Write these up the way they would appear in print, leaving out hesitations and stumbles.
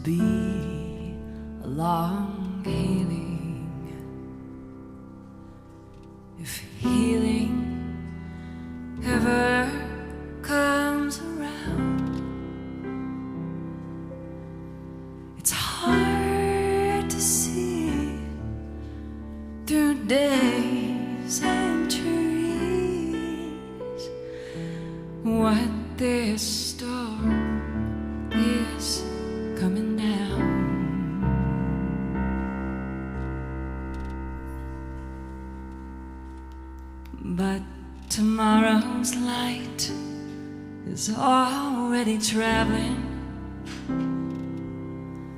be a long healing. If healing ever comes around, it's hard to see through days and trees what this storm is coming down. But tomorrow's light is already traveling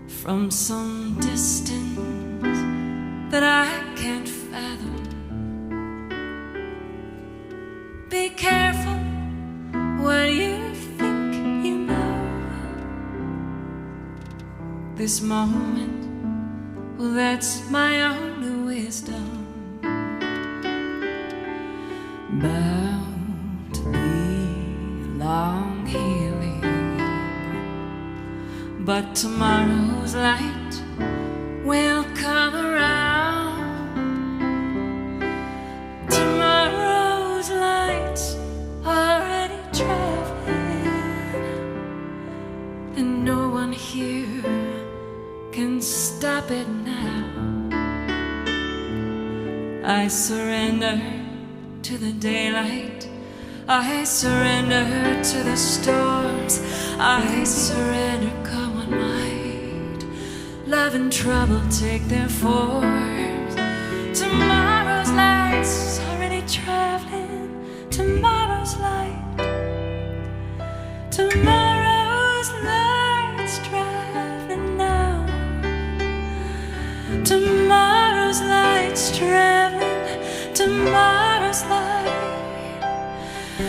from some distance that I can't fathom. Be careful what you think you know. This moment, well, that's my only wisdom. Bound to be long healing, but tomorrow's light will come around. Tomorrow's light's already traveling, and no one here can stop it now. I surrender to the daylight, I surrender to the storms, I surrender, come what might. Love and trouble take their forms. Tomorrow's light's already traveling. Tomorrow's light, tomorrow's light's traveling now. Tomorrow's light's traveling. Tomorrow's light,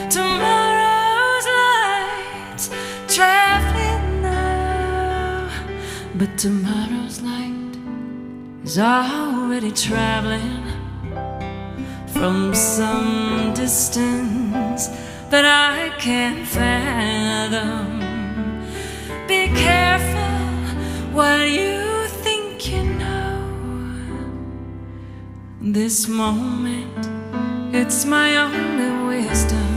tomorrow's light's traveling now. But tomorrow's light is already traveling from some distance that I can't fathom. Be careful what you think you know. This moment, it's my only wisdom.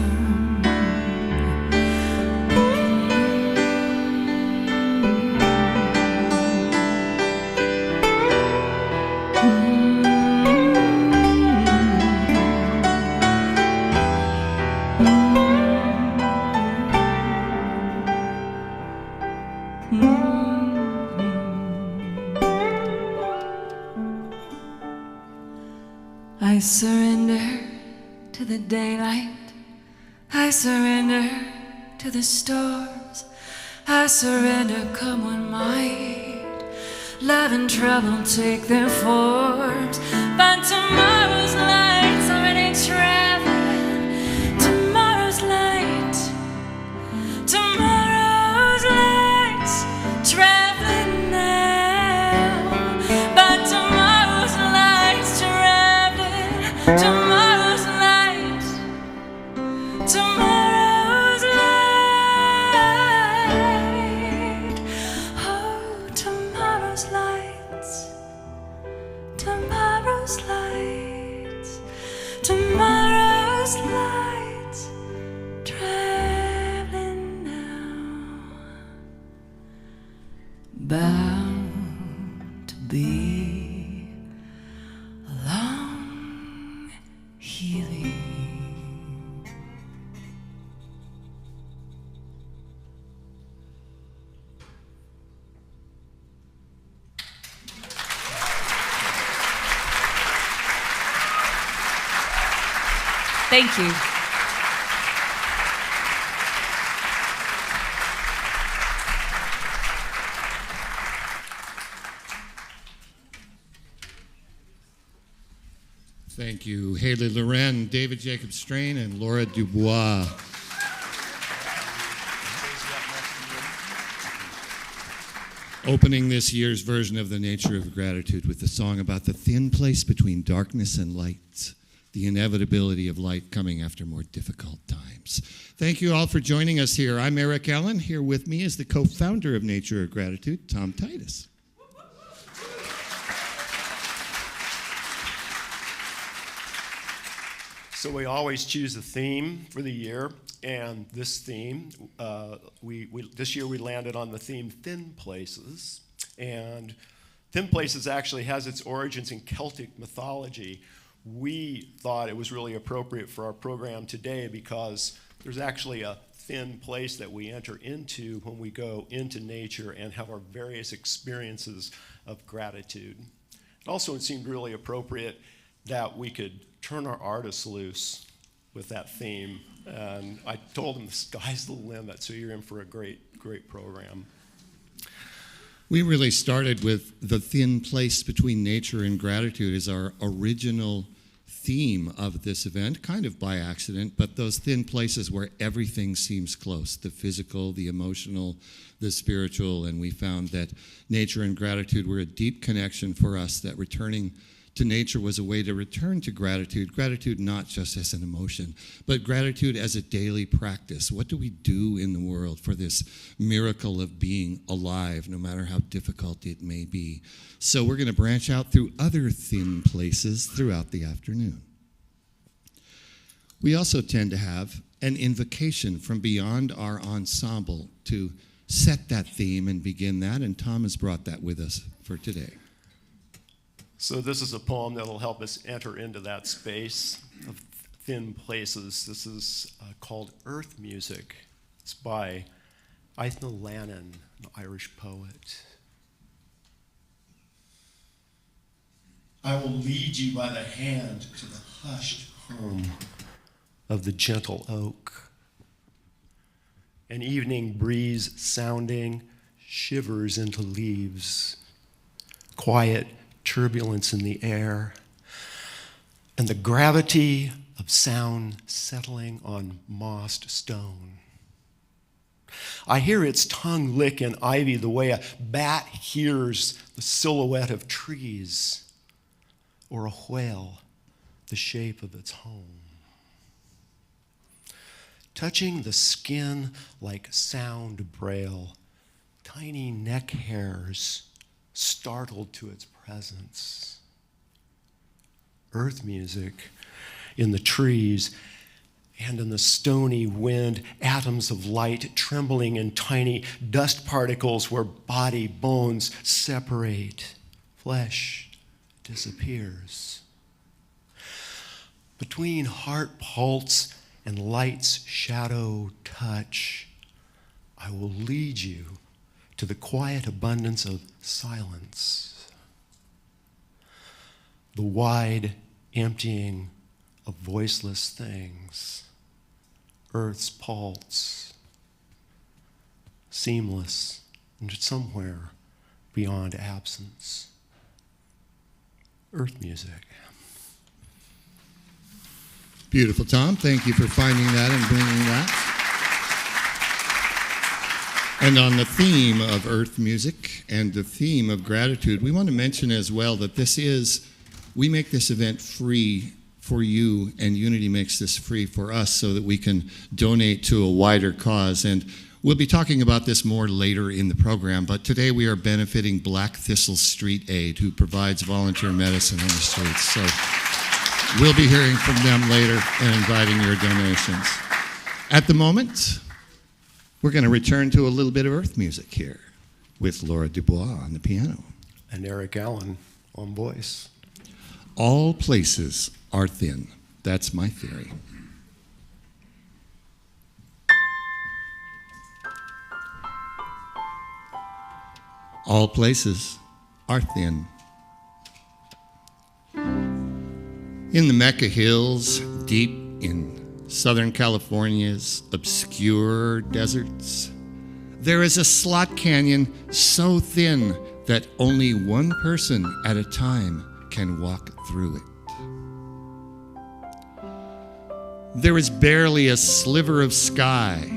I surrender to the daylight, I surrender to the stars, I surrender, come what might. Love and trouble take their forms, but tomorrow's light's already traveling. Tomorrow's light, tomorrow's light's traveling now. But tomorrow's light's traveling. Tomorrow's light, tomorrow's light. Oh, tomorrow's lights, tomorrow's lights, tomorrow's lights, traveling now. Bound to be a long healing. Thank you. Thank you, Halie, Loren, David Jacob Strain, and Laura DuBois. Opening this year's version of The Nature of Gratitude with a song about the thin place between darkness and light. the inevitability of light coming after more difficult times. Thank you all for joining us here. I'm Eric Allen. Here with me is the co-founder of Nature of Gratitude, Tom Titus. So we always choose a theme for the year, and this theme, this year we landed on the theme Thin Places. And Thin Places actually has its origins in Celtic mythology. We thought it was really appropriate for our program today because there's actually a thin place that we enter into when we go into nature and have our various experiences of gratitude. Also, it seemed really appropriate that we could turn our artists loose with that theme. And I told them the sky's the limit, so you're in for a great, great program. We really started with the thin place between nature and gratitude as our original theme of this event, kind of by accident, but those thin places where everything seems close, the physical, the emotional, the spiritual, and we found that nature and gratitude were a deep connection for us, that returning to nature was a way to return to gratitude. Gratitude not just as an emotion, but gratitude as a daily practice. What do we do in the world for this miracle of being alive, no matter how difficult it may be? So we're going to branch out through other thin places throughout the afternoon. We also tend to have an invocation from beyond our ensemble to set that theme and begin that, and Tom has brought that with us for today. So this is a poem that will help us enter into that space of thin places. This is called Earth Music. It's by Eithe Lannon, an Irish poet. I will lead you by the hand to the hushed hum of the gentle oak. An evening breeze sounding shivers into leaves. Quiet turbulence in the air, and the gravity of sound settling on mossed stone. I hear its tongue lick in ivy the way a bat hears the silhouette of trees, or a whale the shape of its home. Touching the skin like sound braille, tiny neck hairs startled to its presence. Earth music in the trees and in the stony wind, atoms of light trembling in tiny dust particles where body bones separate, flesh disappears. Between heart pulse and light's shadow touch, I will lead you to the quiet abundance of silence, the wide emptying of voiceless things, Earth's pulse, seamless and somewhere beyond absence. Earth music. Beautiful, Tom. Thank you for finding that and bringing that. And on the theme of earth music and the theme of gratitude, we want to mention as well that we make this event free for you, and Unity makes this free for us so that we can donate to a wider cause. And we'll be talking about this more later in the program, but today we are benefiting Black Thistle Street Aid, who provides volunteer medicine on the streets. So we'll be hearing from them later and inviting your donations. At the moment, we're going to return to a little bit of earth music here with Laura DuBois on the piano. And Eric Allen on voice. All places are thin. That's my theory. All places are thin. In the Mecca Hills, deep in Southern California's obscure deserts, there is a slot canyon so thin that only one person at a time can walk through it. There is barely a sliver of sky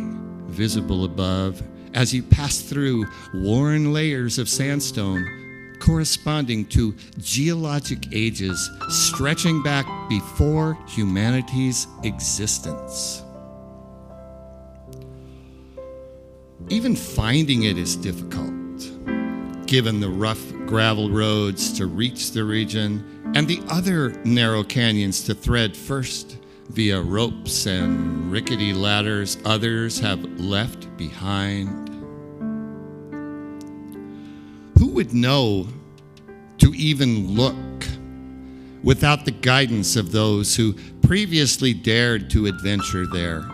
visible above as you pass through worn layers of sandstone corresponding to geologic ages stretching back before humanity's existence. Even finding it is difficult, given the rough gravel roads to reach the region and the other narrow canyons to thread first via ropes and rickety ladders others have left behind. Who would know to even look without the guidance of those who previously dared to adventure there?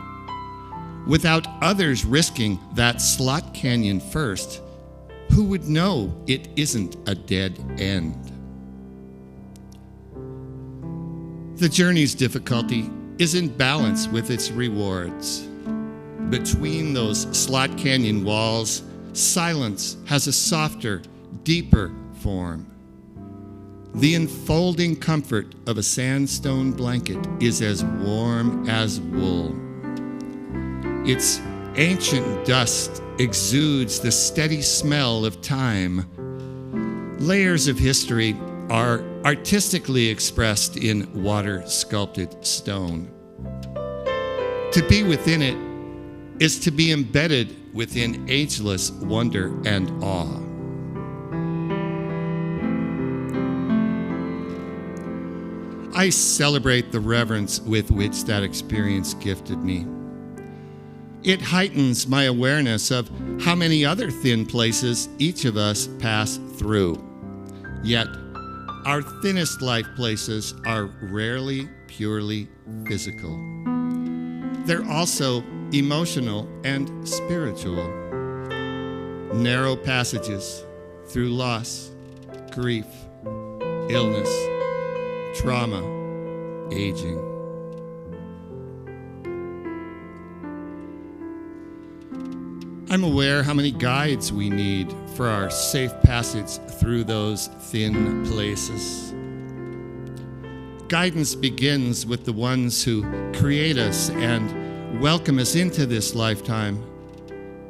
Without others risking that slot canyon first, who would know it isn't a dead end? The journey's difficulty is in balance with its rewards. Between those slot canyon walls, silence has a softer, deeper form. The enfolding comfort of a sandstone blanket is as warm as wool. Its ancient dust exudes the steady smell of time. Layers of history are artistically expressed in water-sculpted stone. To be within it is to be embedded within ageless wonder and awe. I celebrate the reverence with which that experience gifted me. It heightens my awareness of how many other thin places each of us pass through. Yet, our thinnest life places are rarely purely physical. They're also emotional and spiritual. Narrow passages through loss, grief, illness, trauma, aging. I'm aware how many guides we need for our safe passage through those thin places. Guidance begins with the ones who create us and welcome us into this lifetime,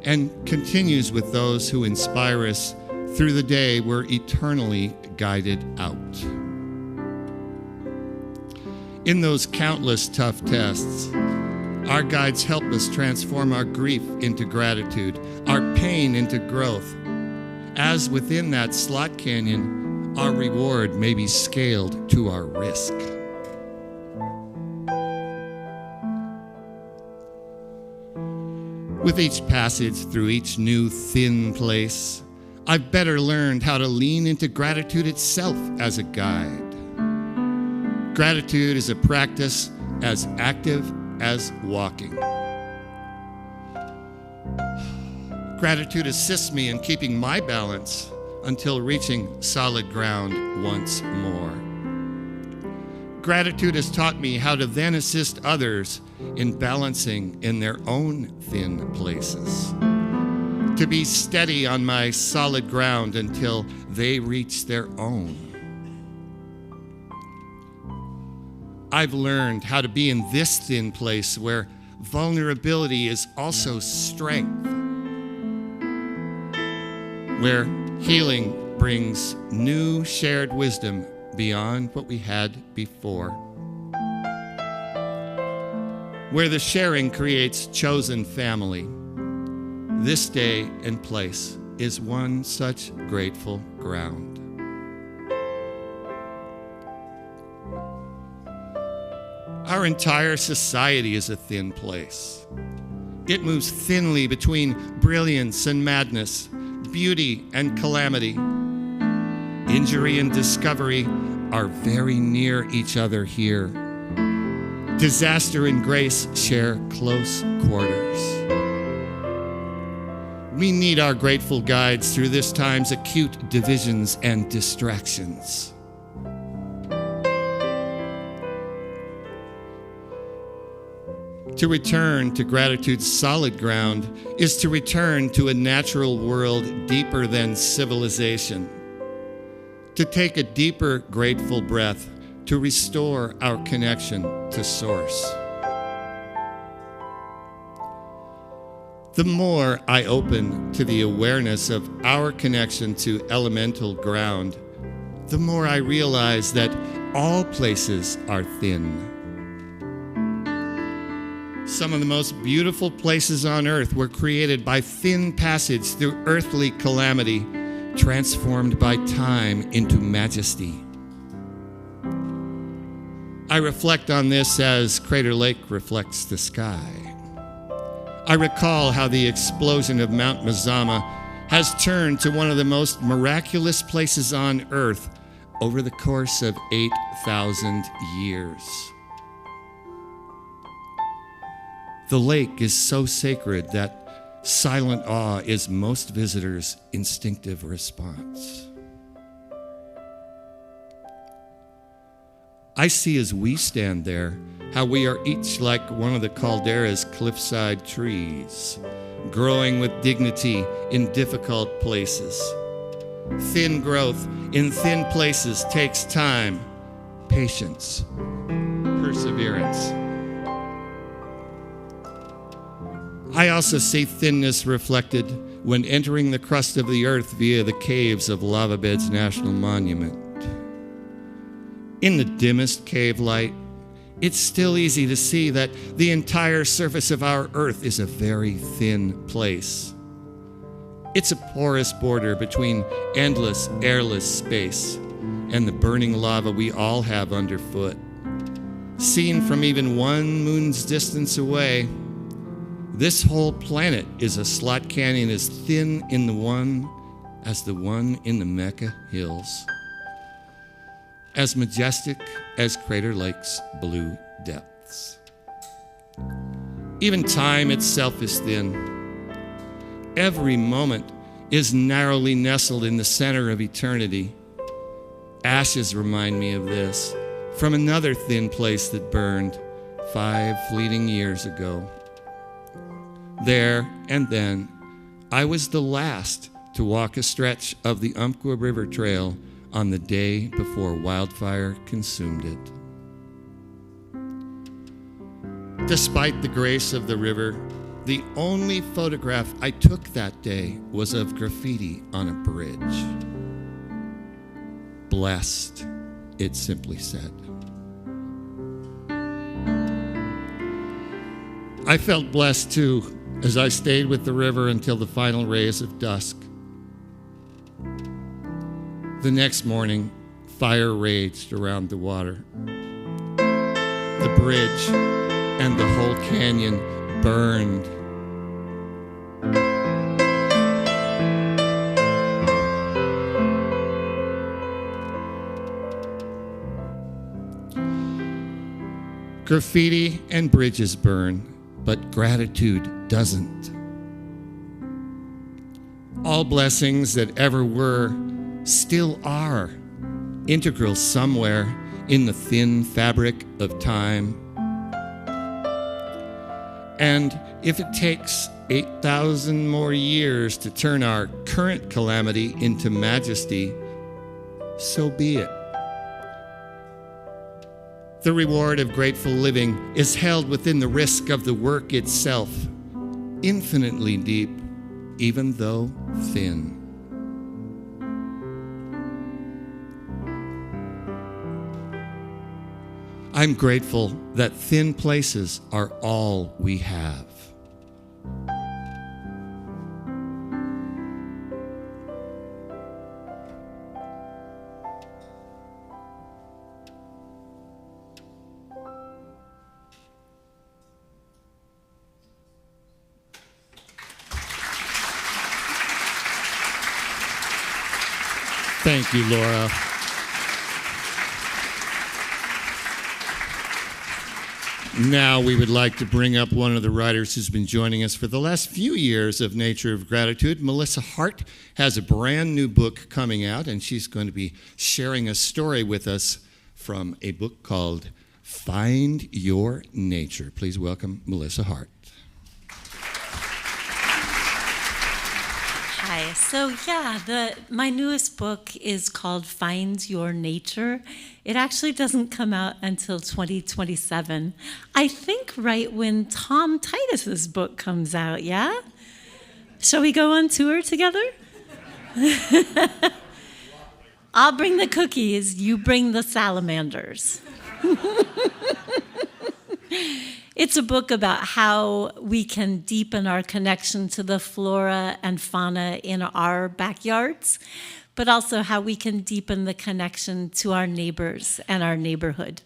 and continues with those who inspire us through the day we're eternally guided out. In those countless tough tests, our guides help us transform our grief into gratitude, our pain into growth. As within that slot canyon, our reward may be scaled to our risk. With each passage through each new thin place, I've better learned how to lean into gratitude itself as a guide. Gratitude is a practice as active as walking. Gratitude assists me in keeping my balance until reaching solid ground once more. Gratitude has taught me how to then assist others in balancing in their own thin places, to be steady on my solid ground until they reach their own. I've learned how to be in this thin place where vulnerability is also strength, where healing brings new shared wisdom beyond what we had before, where the sharing creates chosen family. This day and place is one such grateful ground. Our entire society is a thin place. It moves thinly between brilliance and madness, beauty and calamity. Injury and discovery are very near each other here. Disaster and grace share close quarters. We need our grateful guides through this time's acute divisions and distractions. To return to gratitude's solid ground is to return to a natural world deeper than civilization. To take a deeper grateful breath to restore our connection to Source. the more I open to the awareness of our connection to elemental ground, the more I realize that all places are thin. Some of the most beautiful places on earth were created by thin passage through earthly calamity, transformed by time into majesty. I reflect on this as Crater Lake reflects the sky. I recall how the explosion of Mount Mazama has turned to one of the most miraculous places on earth over the course of 8,000 years. The lake is so sacred that silent awe is most visitors' instinctive response. I see as we stand there how we are each like one of the Caldera's cliffside trees, growing with dignity in difficult places. Thin growth in thin places takes time, patience, perseverance. I also see thinness reflected when entering the crust of the earth via the caves of Lava Beds National Monument. In the dimmest cave light, it's still easy to see that the entire surface of our earth is a very thin place. It's a porous border between endless, airless space and the burning lava we all have underfoot. Seen from even one moon's distance away, this whole planet is a slot canyon as thin in the one as the one in the Mecca Hills, as majestic as Crater Lake's blue depths. Even time itself is thin. Every moment is narrowly nestled in the center of eternity. Ashes remind me of this from another thin place that burned 5 fleeting years ago. There and then, I was the last to walk a stretch of the Umpqua River Trail on the day before wildfire consumed it. Despite the grace of the river, the only photograph I took that day was of graffiti on a bridge. Blessed, it simply said. I felt blessed too, as I stayed with the river until the final rays of dusk. The next morning, fire raged around the water. The bridge and the whole canyon burned. Graffiti and bridges burn, but gratitude doesn't. All blessings that ever were still are integral somewhere in the thin fabric of time. And if it takes 8,000 more years to turn our current calamity into majesty, so be it. The reward of grateful living is held within the risk of the work itself, infinitely deep, even though thin. I'm grateful that thin places are all we have. Thank you, Laura. Now we would like to bring up one of the writers who's been joining us for the last few years of Nature of Gratitude. Melissa Hart has a brand new book coming out, and she's going to be sharing a story with us from a book called Find Your Nature. Please welcome Melissa Hart. Hi. So my newest book is called Find Your Nature. It actually doesn't come out until 2027. I think right when Tom Titus's book comes out, yeah? Shall we go on tour together? I'll bring the cookies, you bring the salamanders. It's a book about how we can deepen our connection to the flora and fauna in our backyards, but also how we can deepen the connection to our neighbors and our neighborhood.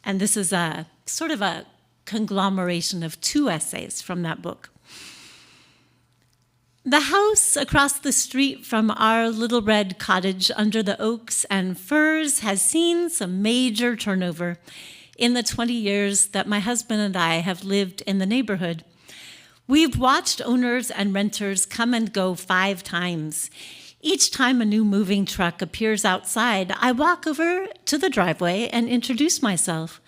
And this is a sort of a conglomeration of 2 essays from that book. The house across the street from our little red cottage under the oaks and firs has seen some major turnover in the 20 years that my husband and I have lived in the neighborhood. We've watched owners and renters come and go 5 times. Each time a new moving truck appears outside, I walk over to the driveway and introduce myself.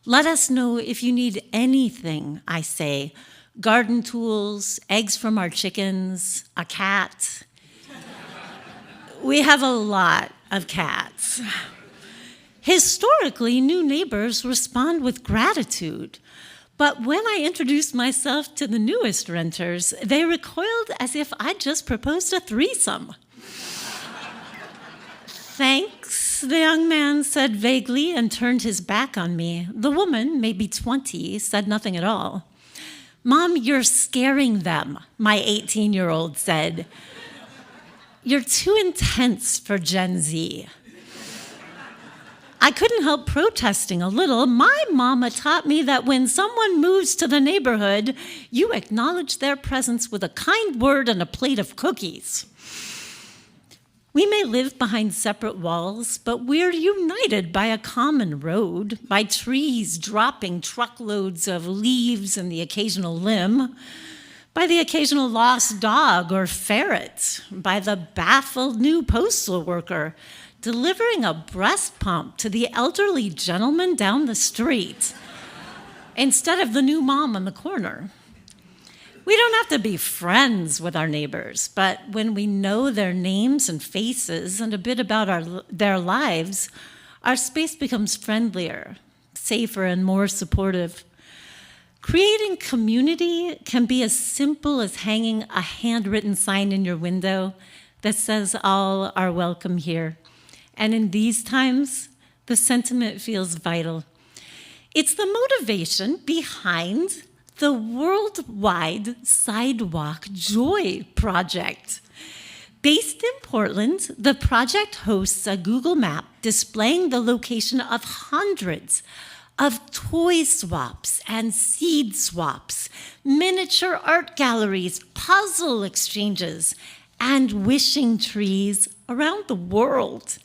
Let us know if you need anything, I say. Garden tools, eggs from our chickens, a cat. We have a lot of cats. Historically, new neighbors respond with gratitude. But when I introduced myself to the newest renters, they recoiled as if I'd just proposed a threesome. Thanks, the young man said vaguely and turned his back on me. The woman, maybe 20, said nothing at all. Mom, you're scaring them, my 18-year-old said. You're too intense for Gen Z. I couldn't help protesting a little. My mama taught me that when someone moves to the neighborhood, you acknowledge their presence with a kind word and a plate of cookies. We may live behind separate walls, but we're united by a common road, by trees dropping truckloads of leaves and the occasional limb, by the occasional lost dog or ferret, by the baffled new postal worker delivering a breast pump to the elderly gentleman down the street instead of the new mom on the corner. We don't have to be friends with our neighbors, but when we know their names and faces and a bit about their lives, our space becomes friendlier, safer, and more supportive. Creating community can be as simple as hanging a handwritten sign in your window that says all are welcome here. And in these times, the sentiment feels vital. It's the motivation behind the worldwide Sidewalk Joy Project. Based in Portland, the project hosts a Google map displaying the location of hundreds of toy swaps and seed swaps, miniature art galleries, puzzle exchanges, and wishing trees around the world.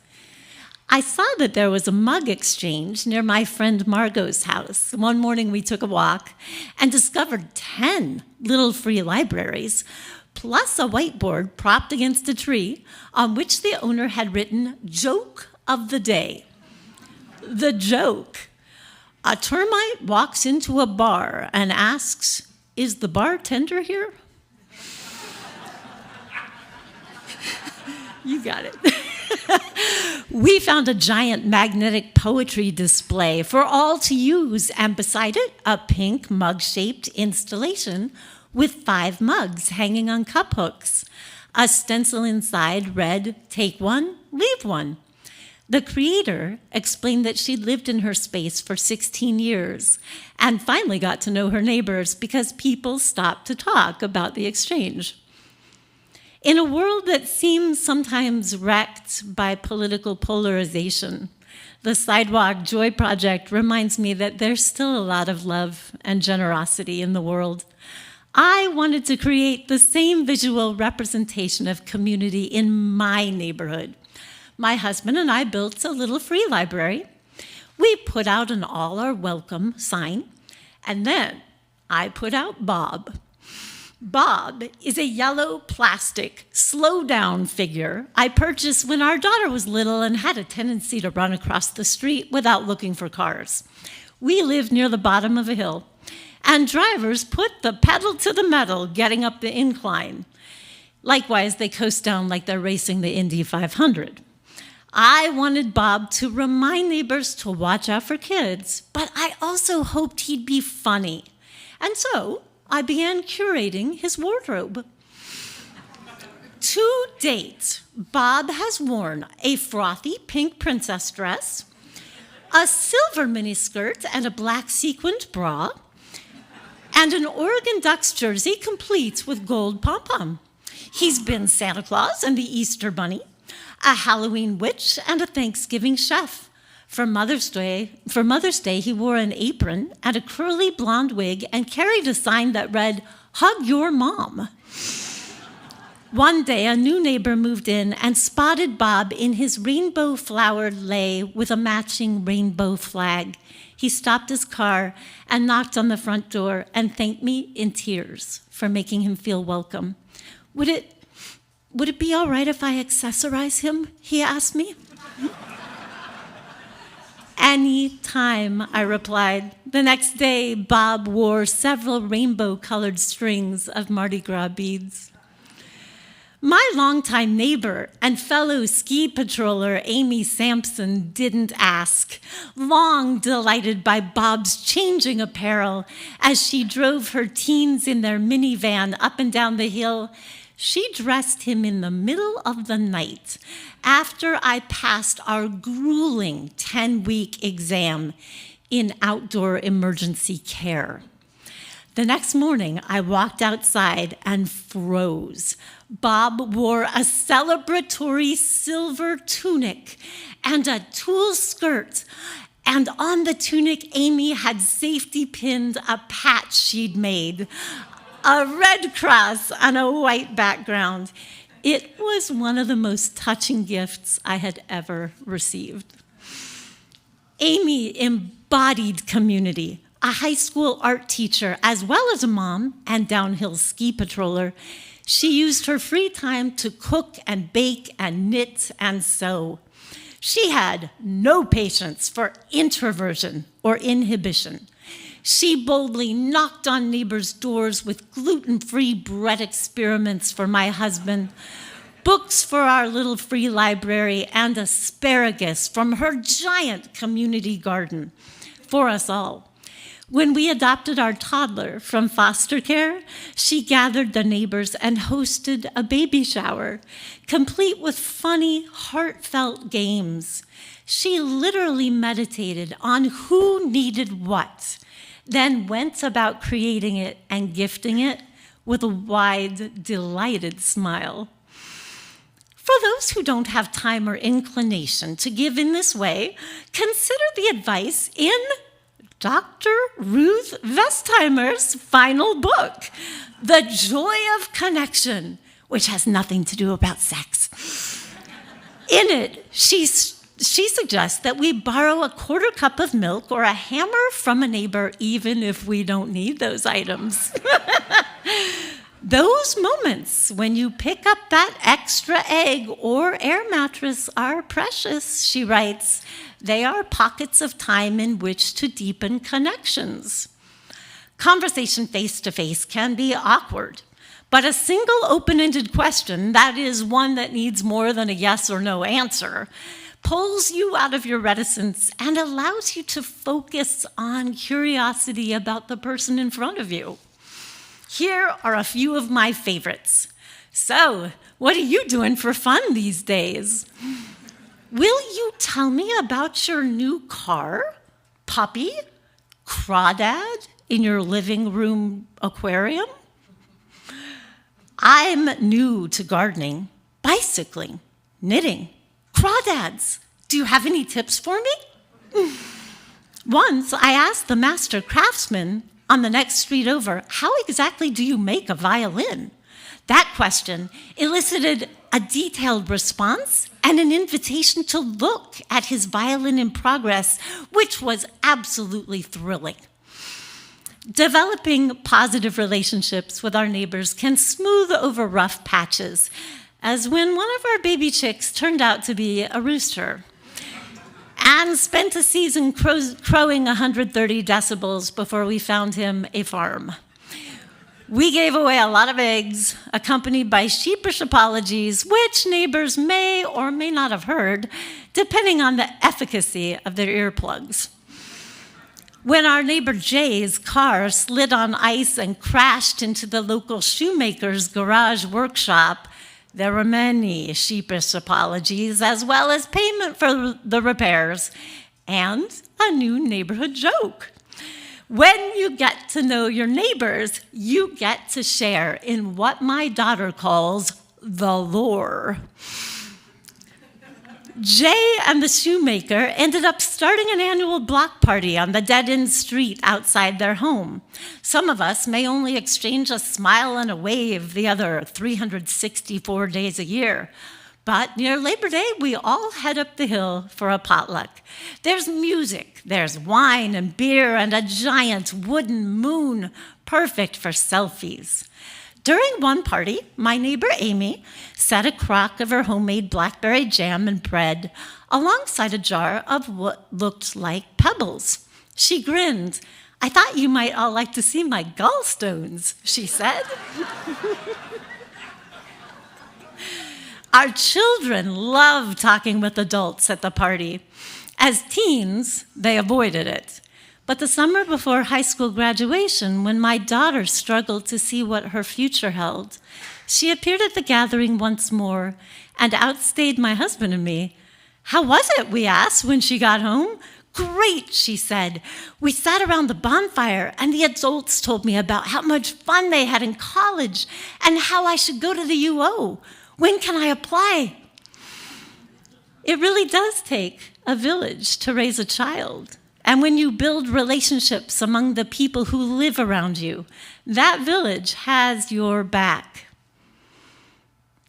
I saw that there was a mug exchange near my friend Margot's house. One morning we took a walk and discovered 10 little free libraries, plus a whiteboard propped against a tree on which the owner had written, "Joke of the Day." The joke: a termite walks into a bar and asks, "Is the bartender here?" You got it. We found a giant magnetic poetry display for all to use, and beside it, a pink mug-shaped installation with 5 mugs hanging on cup hooks. A stencil inside read, "Take one, leave one." The creator explained that she'd lived in her space for 16 years and finally got to know her neighbors because people stopped to talk about the exchange. In a world that seems sometimes wrecked by political polarization, the Sidewalk Joy Project reminds me that there's still a lot of love and generosity in the world. I wanted to create the same visual representation of community in my neighborhood. My husband and I built a little free library. We put out an "All Are Welcome" sign, and then I put out Bob. Bob is a yellow plastic slow-down figure I purchased when our daughter was little and had a tendency to run across the street without looking for cars. We live near the bottom of a hill, and drivers put the pedal to the metal getting up the incline. Likewise, they coast down like they're racing the Indy 500. I wanted Bob to remind neighbors to watch out for kids, but I also hoped he'd be funny. And so I began curating his wardrobe. To date, Bob has worn a frothy pink princess dress, a silver miniskirt and a black sequined bra, and an Oregon Ducks jersey complete with gold pom-pom. He's been Santa Claus and the Easter Bunny, a Halloween witch, and a Thanksgiving chef. For Mother's Day, he wore an apron and a curly blonde wig and carried a sign that read, "Hug your mom." One day, a new neighbor moved in and spotted Bob in his rainbow-flowered lei with a matching rainbow flag. He stopped his car and knocked on the front door and thanked me in tears for making him feel welcome. Would it be all right if I accessorize him? He asked me. Any time, I replied. The next day, Bob wore several rainbow-colored strings of Mardi Gras beads. My longtime neighbor and fellow ski patroller Amy Sampson didn't ask, long delighted by Bob's changing apparel as she drove her teens in their minivan up and down the hill. She dressed him in the middle of the night after I passed our grueling 10-week exam in outdoor emergency care. The next morning, I walked outside and froze. Bob wore a celebratory silver tunic and a tulle skirt, and on the tunic, Amy had safety pinned a patch she'd made, a red cross on a white background. It was one of the most touching gifts I had ever received. Amy embodied community. A high school art teacher, as well as a mom and downhill ski patroller, she used her free time to cook and bake and knit and sew. She had no patience for introversion or inhibition. She boldly knocked on neighbors' doors with gluten-free bread experiments for my husband, books for our little free library, and asparagus from her giant community garden for us all. When we adopted our toddler from foster care, she gathered the neighbors and hosted a baby shower, complete with funny, heartfelt games. She literally meditated on who needed what, then went about creating it and gifting it with a wide, delighted smile. For those who don't have time or inclination to give in this way, consider the advice in Dr. Ruth Vestheimer's final book, The Joy of Connection, which has nothing to do about sex. In it, she suggests that we borrow a quarter cup of milk or a hammer from a neighbor, even if we don't need those items. Those moments when you pick up that extra egg or air mattress are precious, she writes. They are pockets of time in which to deepen connections. Conversation face-to-face can be awkward, but a single open-ended question, that is one that needs more than a yes or no answer, pulls you out of your reticence and allows you to focus on curiosity about the person in front of you. Here are a few of my favorites. So, what are you doing for fun these days? Will you tell me about your new car, puppy, crawdad in your living room aquarium? I'm new to gardening, bicycling, knitting, crawdads. Do you have any tips for me? Once I asked the master craftsman on the next street over, how exactly do you make a violin? That question elicited a detailed response and an invitation to look at his violin in progress, which was absolutely thrilling. Developing positive relationships with our neighbors can smooth over rough patches, as when one of our baby chicks turned out to be a rooster and spent a season crowing 130 decibels before we found him a farm. We gave away a lot of eggs, accompanied by sheepish apologies, which neighbors may or may not have heard, depending on the efficacy of their earplugs. When our neighbor Jay's car slid on ice and crashed into the local shoemaker's garage workshop, There were many sheepish apologies, as well as payment for the repairs, and a new neighborhood joke. When you get to know your neighbors, you get to share in what my daughter calls the lore. Jay and the shoemaker ended up starting an annual block party on the dead-end street outside their home. Some of us may only exchange a smile and a wave the other 364 days a year. But near Labor Day, we all head up the hill for a potluck. There's music, there's wine and beer, and a giant wooden moon, perfect for selfies. During one party, my neighbor Amy set a crock of her homemade blackberry jam and bread alongside a jar of what looked like pebbles. She grinned. "I thought you might all like to see my gallstones," she said. Our children love talking with adults at the party. As teens, they avoided it. But the summer before high school graduation, when my daughter struggled to see what her future held, she appeared at the gathering once more and outstayed my husband and me. "How was it?" we asked when she got home. "Great," she said. "We sat around the bonfire and the adults told me about how much fun they had in college and how I should go to the UO. When can I apply?" It really does take a village to raise a child. And when you build relationships among the people who live around you, that village has your back.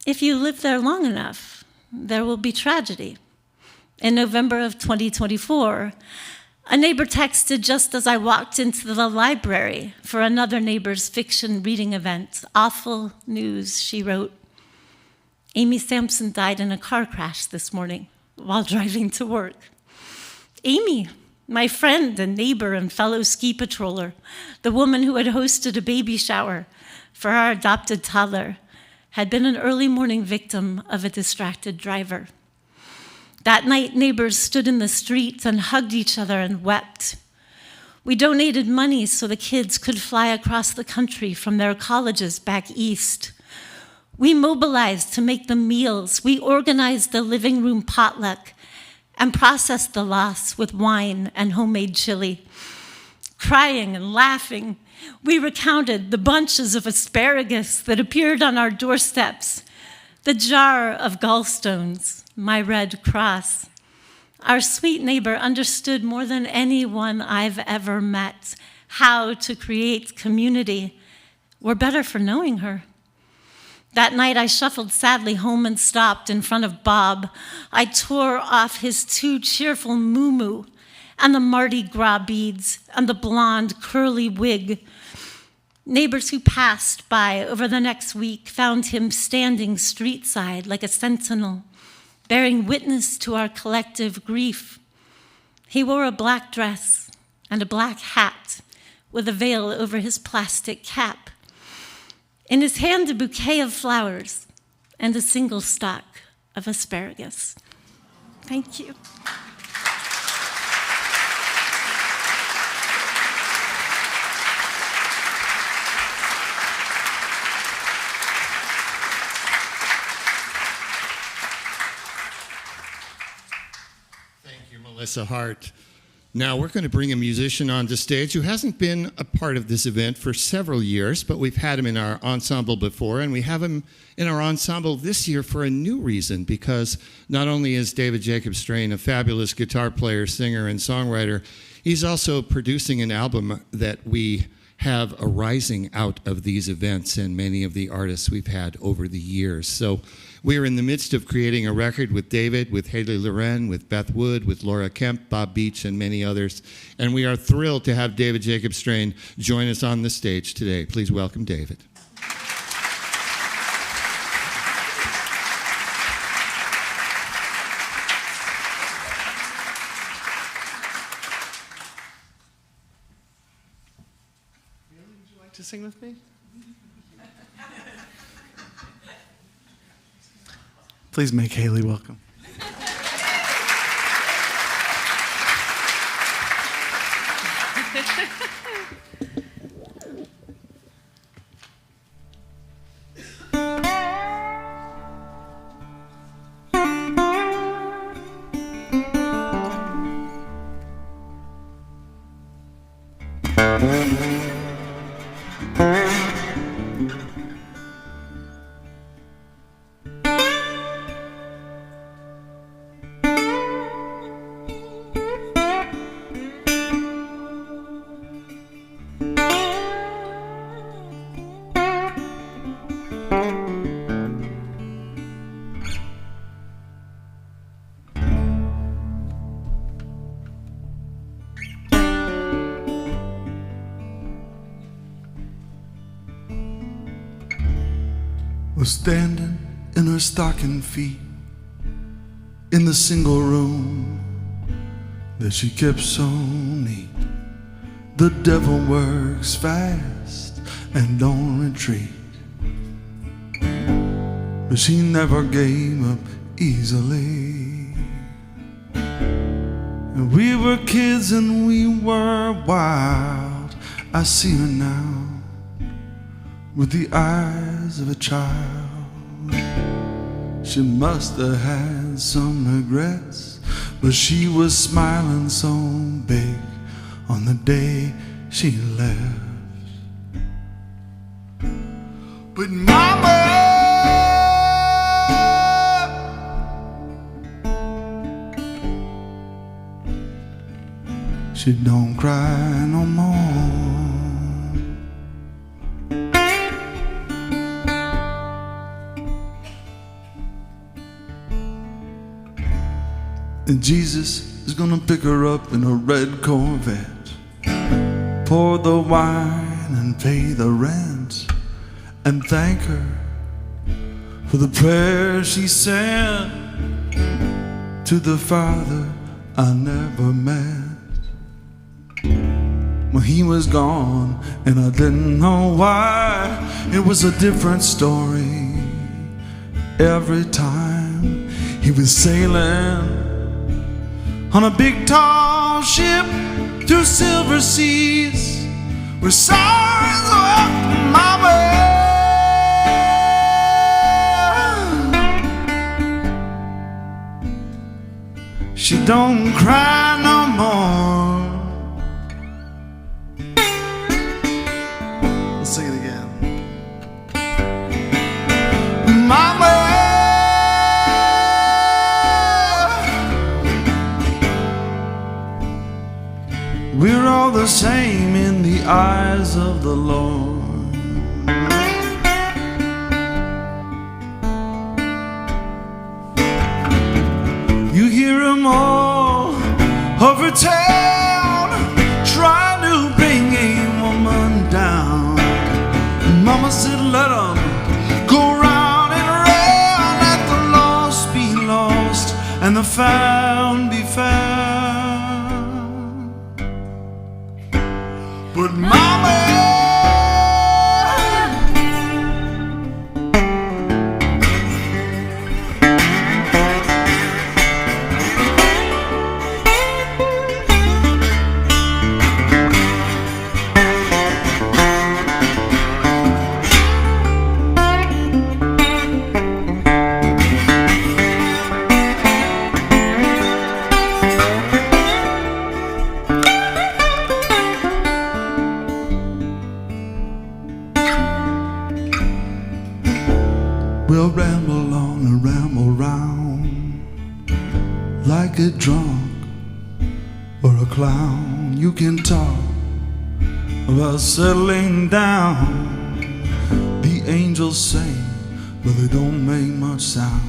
If you live there long enough, there will be tragedy. In November of 2024, a neighbor texted just as I walked into the library for another neighbor's fiction reading event. "Awful news," she wrote. "Amy Sampson died in a car crash this morning while driving to work." Amy, my friend and neighbor and fellow ski patroller, the woman who had hosted a baby shower for our adopted toddler, had been an early morning victim of a distracted driver. That night, neighbors stood in the street and hugged each other and wept. We donated money so the kids could fly across the country from their colleges back east. We mobilized to make the meals. We organized the living room potluck and processed the loss with wine and homemade chili. Crying and laughing, we recounted the bunches of asparagus that appeared on our doorsteps, the jar of gallstones, my Red Cross. Our sweet neighbor understood more than anyone I've ever met how to create community. We're better for knowing her. That night, I shuffled sadly home and stopped in front of Bob. I tore off his too cheerful moo-moo and the Mardi Gras beads and the blonde curly wig. Neighbors who passed by over the next week found him standing street-side like a sentinel, bearing witness to our collective grief. He wore a black dress and a black hat with a veil over his plastic cap. In his hand, a bouquet of flowers and a single stalk of asparagus. Thank you. Thank you, Melissa Hart. Now we're going to bring a musician onto stage who hasn't been a part of this event for several years, but we've had him in our ensemble before, and we have him in our ensemble this year for a new reason, because not only is David Jacob Strain a fabulous guitar player, singer, and songwriter, he's also producing an album that we have arising out of these events and many of the artists we've had over the years. So we're in the midst of creating a record with David, with Halie, Loren, with Beth Wood, with Laura Kemp, Bob Beach, and many others. And we are thrilled to have David Jacob Strain join us on the stage today. Please welcome David. To sing with me? Please make Halie welcome. was standing in her stocking feet in the single room that she kept so neat. The devil works fast and don't retreat, but she never gave up easily. And we were kids and we were wild. I see her now with the eyes of a child. She must have had some regrets, but she was smiling so big on the day she left. But Mama, she don't cry no more. And Jesus is gonna pick her up in a red Corvette, pour the wine and pay the rent, and thank her for the prayer she sent to the Father I never met. Well, he was gone and I didn't know why. It was a different story every time he was sailing on a big tall ship through silver seas where sorrows welcome Mama. She don't cry no more. Let's sing it again. Mama, we're all the same in the eyes of the Lord. You hear them all over town trying to bring a woman down. Mama said let them go round and round, let the lost be lost and the found be found. But Mama, we'll ramble on and ramble round like a drunk or a clown. You can talk about settling down. The angels sing, but they don't make much sound.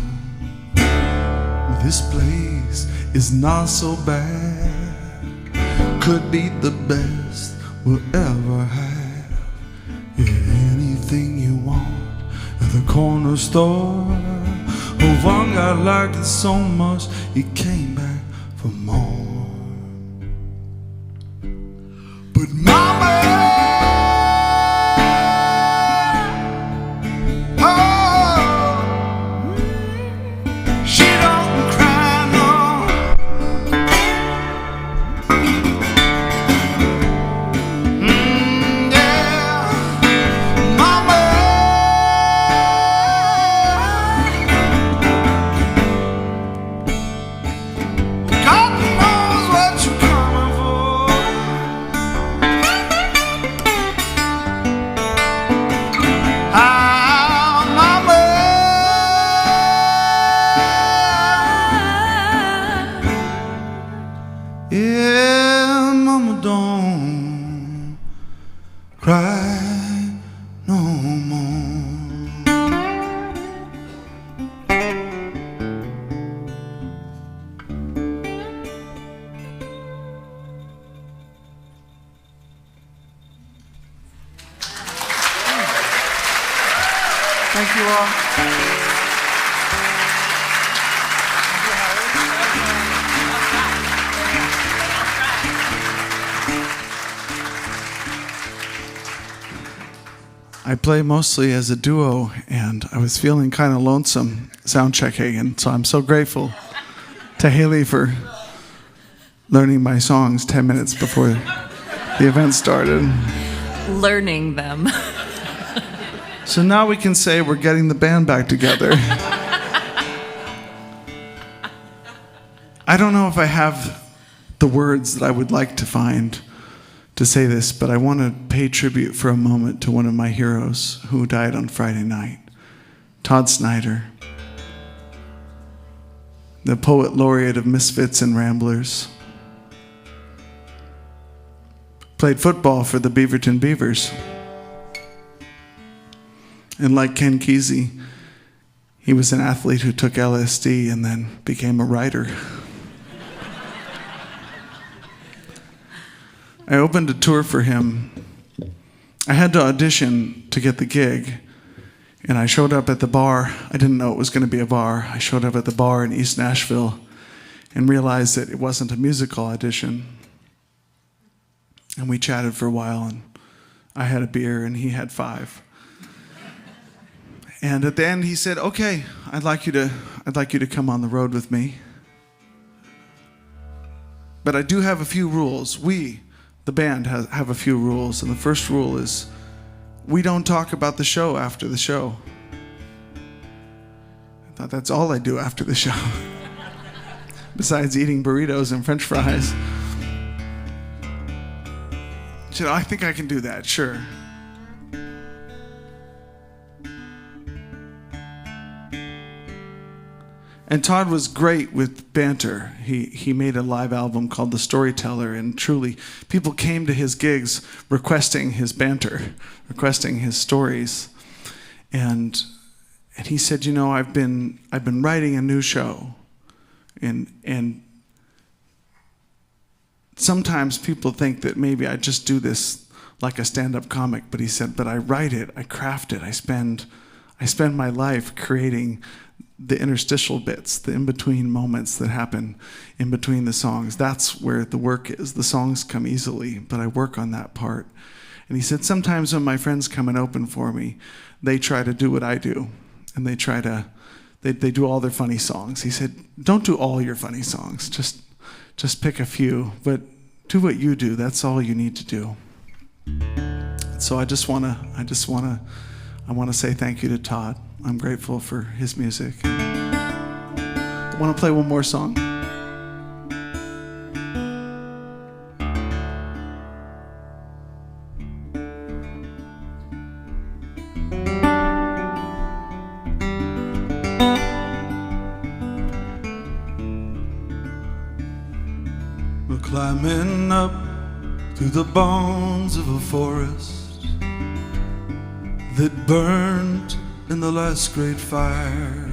This place is not so bad, could be the best we'll ever have. Yeah, anything you want at the corner store. Oh, one guy liked it so much he came back for more. But Mama, oh, she don't cry no. Yeah, Mama, God you all. I play mostly as a duo, and I was feeling kind of lonesome sound checking, and so I'm so grateful to Halie for learning my songs 10 minutes before the event started. Learning them. So now we can say we're getting the band back together. I don't know if I have the words that I would like to find to say this, but I want to pay tribute for a moment to one of my heroes who died on Friday night, Todd Snyder, the poet laureate of Misfits and Ramblers. Played football for the Beaverton Beavers. And like Ken Kesey, he was an athlete who took LSD and then became a writer. I opened a tour for him. I had to audition to get the gig, and I showed up at the bar. I didn't know it was going to be a bar. I showed up at the bar in East Nashville and realized that it wasn't a musical audition. And we chatted for a while, and I had a beer, and he had 5. And at the end, he said, "Okay, I'd like you to come on the road with me. But I do have a few rules. The band have a few rules, and the first rule is we don't talk about the show after the show." I thought that's all I do after the show, besides eating burritos and French fries. He said, "I think I can do that, sure." And Todd was great with banter. He made a live album called The Storyteller, and truly, people came to his gigs requesting his banter, requesting his stories. And he said, "You know, I've been writing a new show, and sometimes people think that maybe I just do this like a stand-up comic." But he said, "But I write it, I craft it, I spend my life creating the interstitial bits, the in-between moments that happen in between the songs. That's where the work is. The songs come easily, but I work on that part." And he said, "Sometimes when my friends come and open for me, they try to do what I do, and they do all their funny songs." He said, "Don't do all your funny songs. Just pick a few, but do what you do. That's all you need to do." So I want to say thank you to Todd. I'm grateful for his music. I want to play one more song. We're climbing up through the bones of a forest that burned in the last great fire.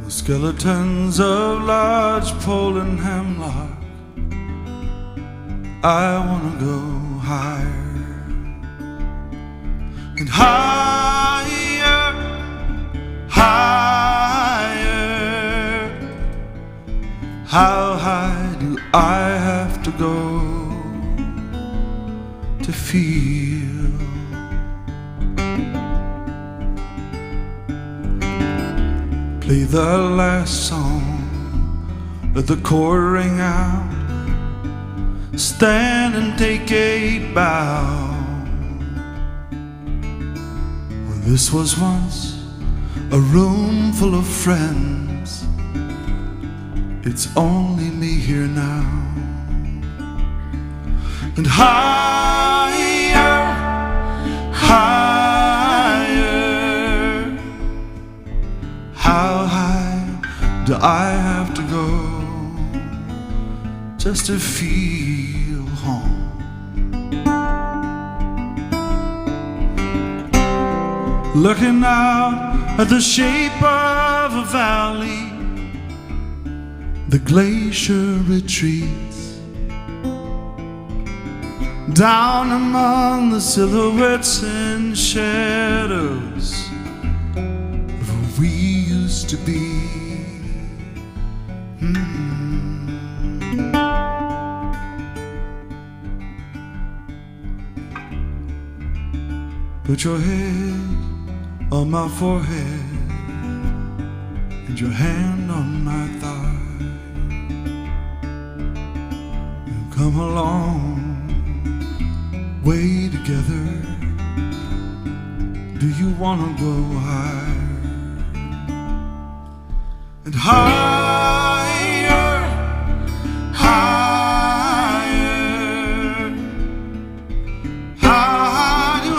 The skeletons of lodge pole and hemlock. I wanna go higher and higher, higher. How high do I have to go to feel? Play the last song, let the chord ring out. Stand and take a bow. Well, this was once a room full of friends. It's only me here now. And higher, higher. How high do I have to go just to feel home? Looking out at the shape of a valley, the glacier retreats. down among the silhouettes and shadows of who we used to be. Put your head on my forehead and your hand on my thigh, and come along way together. Do you wanna go higher and higher, higher? How do I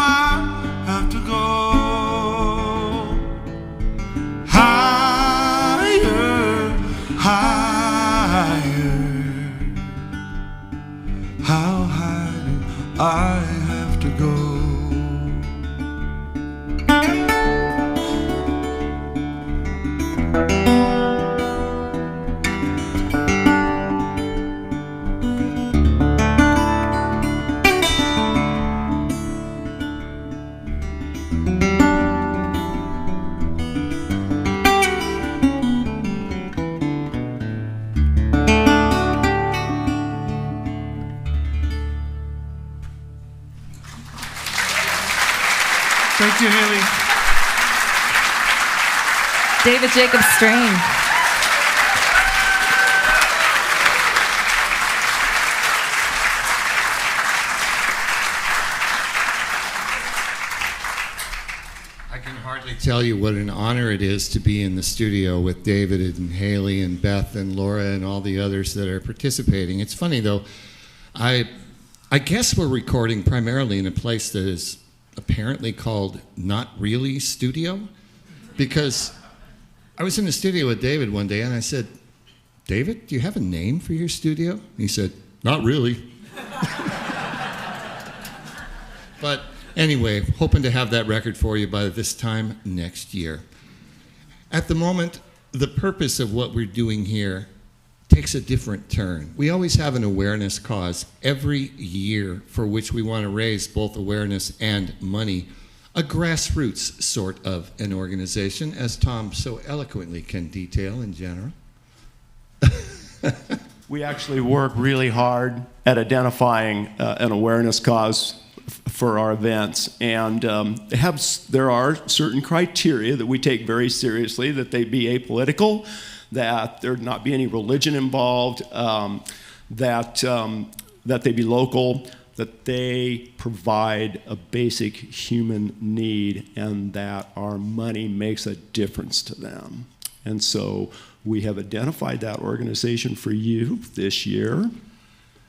have to go higher, higher? How high do I have to go? Thank you, Halie. David Jacob Strain. I can hardly tell you what an honor it is to be in the studio with David and Halie and Beth and Laura and all the others that are participating. It's funny, though. I guess we're recording primarily in a place that is apparently called Not Really Studio, because I was in the studio with David one day and I said, David, do you have a name for your studio? And he said, not really. But anyway, hoping to have that record for you by this time next year. At the moment, the purpose of what we're doing here takes a different turn. We always have an awareness cause every year for which we want to raise both awareness and money. A grassroots sort of an organization, as Tom so eloquently can detail in general. We actually work really hard at identifying an awareness cause for our events, and there are certain criteria that we take very seriously, that they be apolitical, that there not be any religion involved, that they be local, that they provide a basic human need, and that our money makes a difference to them. And so we have identified that organization for you this year.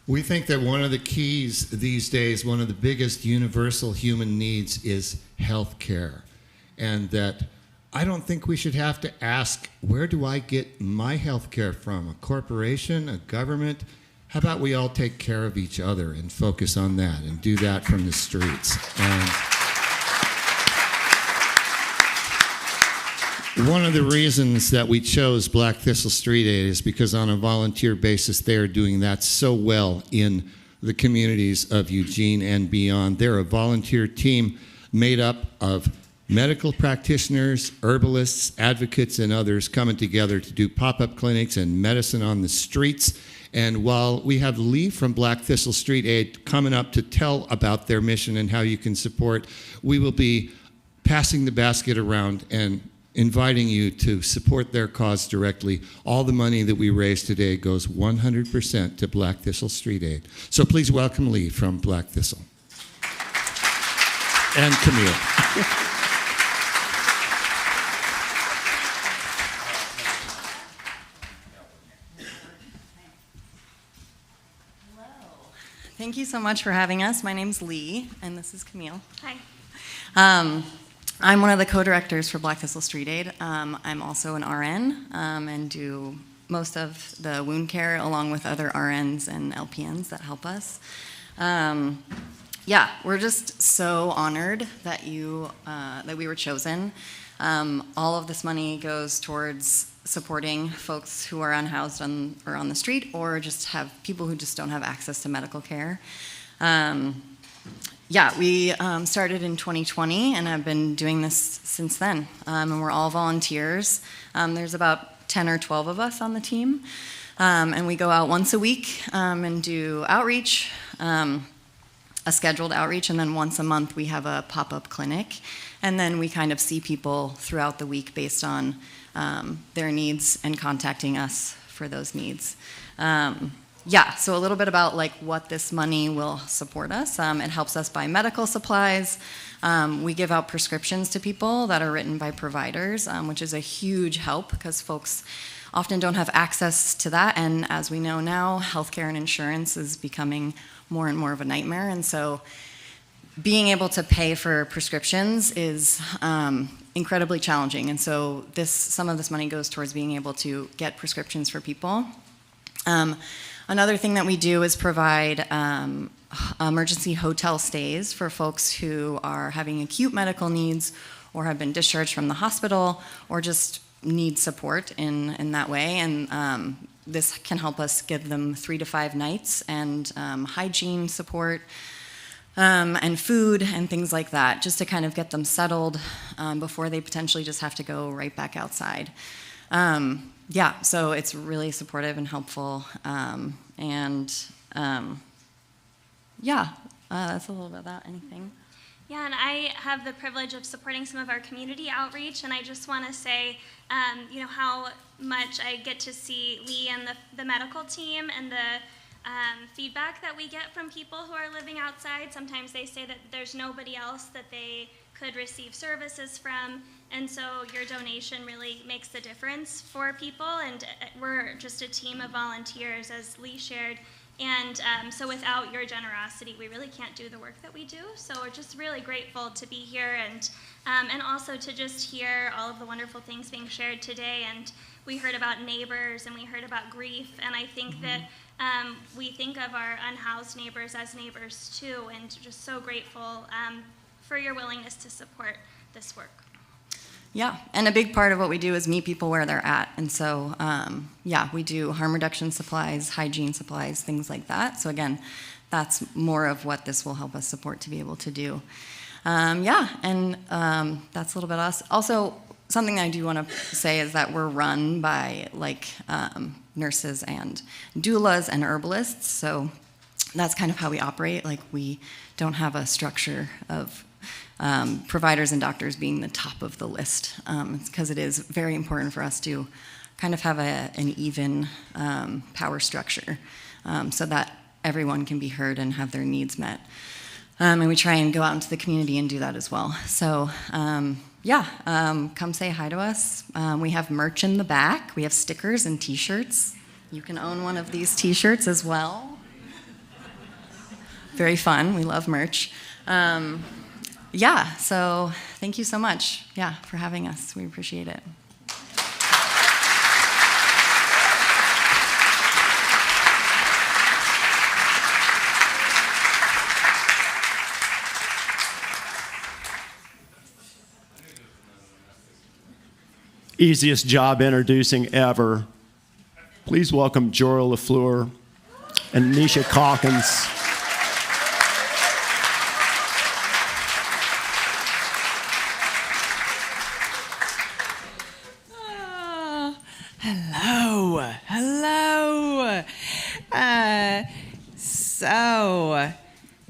We think that one of the keys these days, one of the biggest universal human needs is health care, and that I don't think we should have to ask, where do I get my health care from? A corporation, a government? How about we all take care of each other and focus on that and do that from the streets? And one of the reasons that we chose Black Thistle Street Aid is because on a volunteer basis, they are doing that so well in the communities of Eugene and beyond. They're a volunteer team made up of medical practitioners, herbalists, advocates, and others coming together to do pop-up clinics and medicine on the streets. And while we have Leigh from Black Thistle Street Aid coming up to tell about their mission and how you can support, we will be passing the basket around and inviting you to support their cause directly. All the money that we raise today goes 100% to Black Thistle Street Aid. So please welcome Leigh from Black Thistle. And Camille. Thank you so much for having us. My name's Leigh, and this is Camille. Hi. I'm one of the co-directors for Black Thistle Street Aid. I'm also an RN and do most of the wound care along with other RNs and LPNs that help us. Yeah, we're just so honored that that we were chosen. All of this money goes towards supporting folks who are unhoused or on the street, or just have people who just don't have access to medical care. Yeah, we started in 2020 and have been doing this since then. And we're all volunteers. There's about 10 or 12 of us on the team. And we go out once a week and do outreach, a scheduled outreach, and then once a month we have a pop-up clinic. And then we kind of see people throughout the week based on their needs and contacting us for those needs. Yeah, so a little bit about like what this money will support us. It helps us buy medical supplies. We give out prescriptions to people that are written by providers, which is a huge help because folks often don't have access to that. And as we know now, healthcare and insurance is becoming more and more of a nightmare. And so being able to pay for prescriptions is incredibly challenging. And so some of this money goes towards being able to get prescriptions for people. Another thing that we do is provide emergency hotel stays for folks who are having acute medical needs or have been discharged from the hospital or just need support in that way. And this can help us give them 3 to 5 nights and hygiene support and food and things like that, just to kind of get them settled before they potentially just have to go right back outside. Yeah, so it's really supportive and helpful, yeah, that's a little bit about anything. Yeah, and I have the privilege of supporting some of our community outreach, and I just want to say, how much I get to see Leigh and the medical team and the feedback that we get from people who are living outside. Sometimes they say that there's nobody else that they could receive services from, and so your donation really makes the difference for people, and we're just a team of volunteers, as Leigh shared, and so without your generosity, we really can't do the work that we do, so we're just really grateful to be here, and also to just hear all of the wonderful things being shared today, and we heard about neighbors, and we heard about grief, and I think that we think of our unhoused neighbors as neighbors too, and just so grateful for your willingness to support this work. Yeah, and a big part of what we do is meet people where they're at. And so, yeah, we do harm reduction supplies, hygiene supplies, things like that. So again, that's more of what this will help us support to be able to do. Yeah, and that's a little bit us. Also, something I do want to say is that we're run by nurses and doulas and herbalists. So that's kind of how we operate. Like, we don't have a structure of providers and doctors being the top of the list, because it is very important for us to kind of have an even power structure so that everyone can be heard and have their needs met. And we try and go out into the community and do that as well. So yeah, come say hi to us. We have merch in the back. We have stickers and t-shirts. You can own one of these t-shirts as well. Very fun. We love merch. Yeah, so thank you so much, yeah, for having us. We appreciate it. Easiest job introducing ever. Please welcome Jorah LaFleur and Nisha Calkins. So,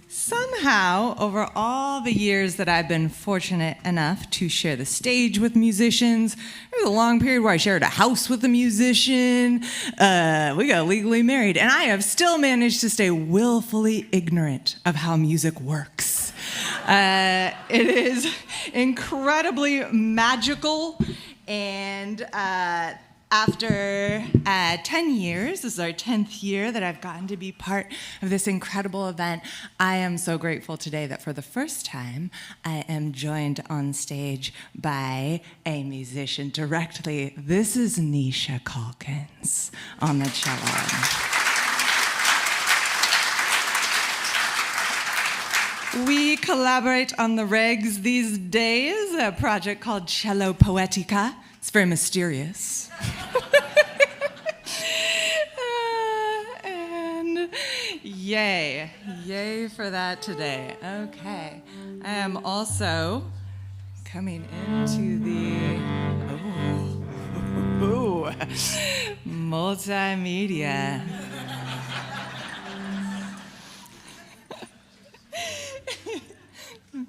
somehow, over all the years that I've been fortunate enough to share the stage with musicians, there was a long period where I shared a house with a musician, we got legally married, and I have still managed to stay willfully ignorant of how music works. It is incredibly magical, and after 10 years, this is our 10th year that I've gotten to be part of this incredible event, I am so grateful today that for the first time, I am joined on stage by a musician directly. This is Nisha Calkins on the cello. We collaborate on the regs these days, a project called Cello Poetica. It's very mysterious. And Yay. Yay for that today. Okay. I am also coming into the multimedia.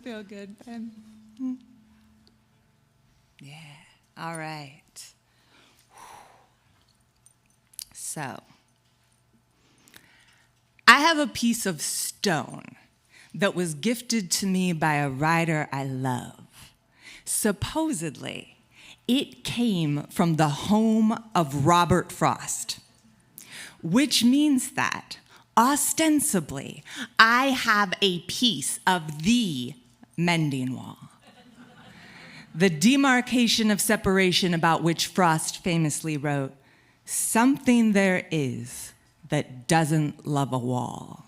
Feel good, babe? Yeah. All right. So, I have a piece of stone that was gifted to me by a writer I love. Supposedly, it came from the home of Robert Frost, which means that, ostensibly, I have a piece of the mending wall, the demarcation of separation about which Frost famously wrote, "Something there is that doesn't love a wall."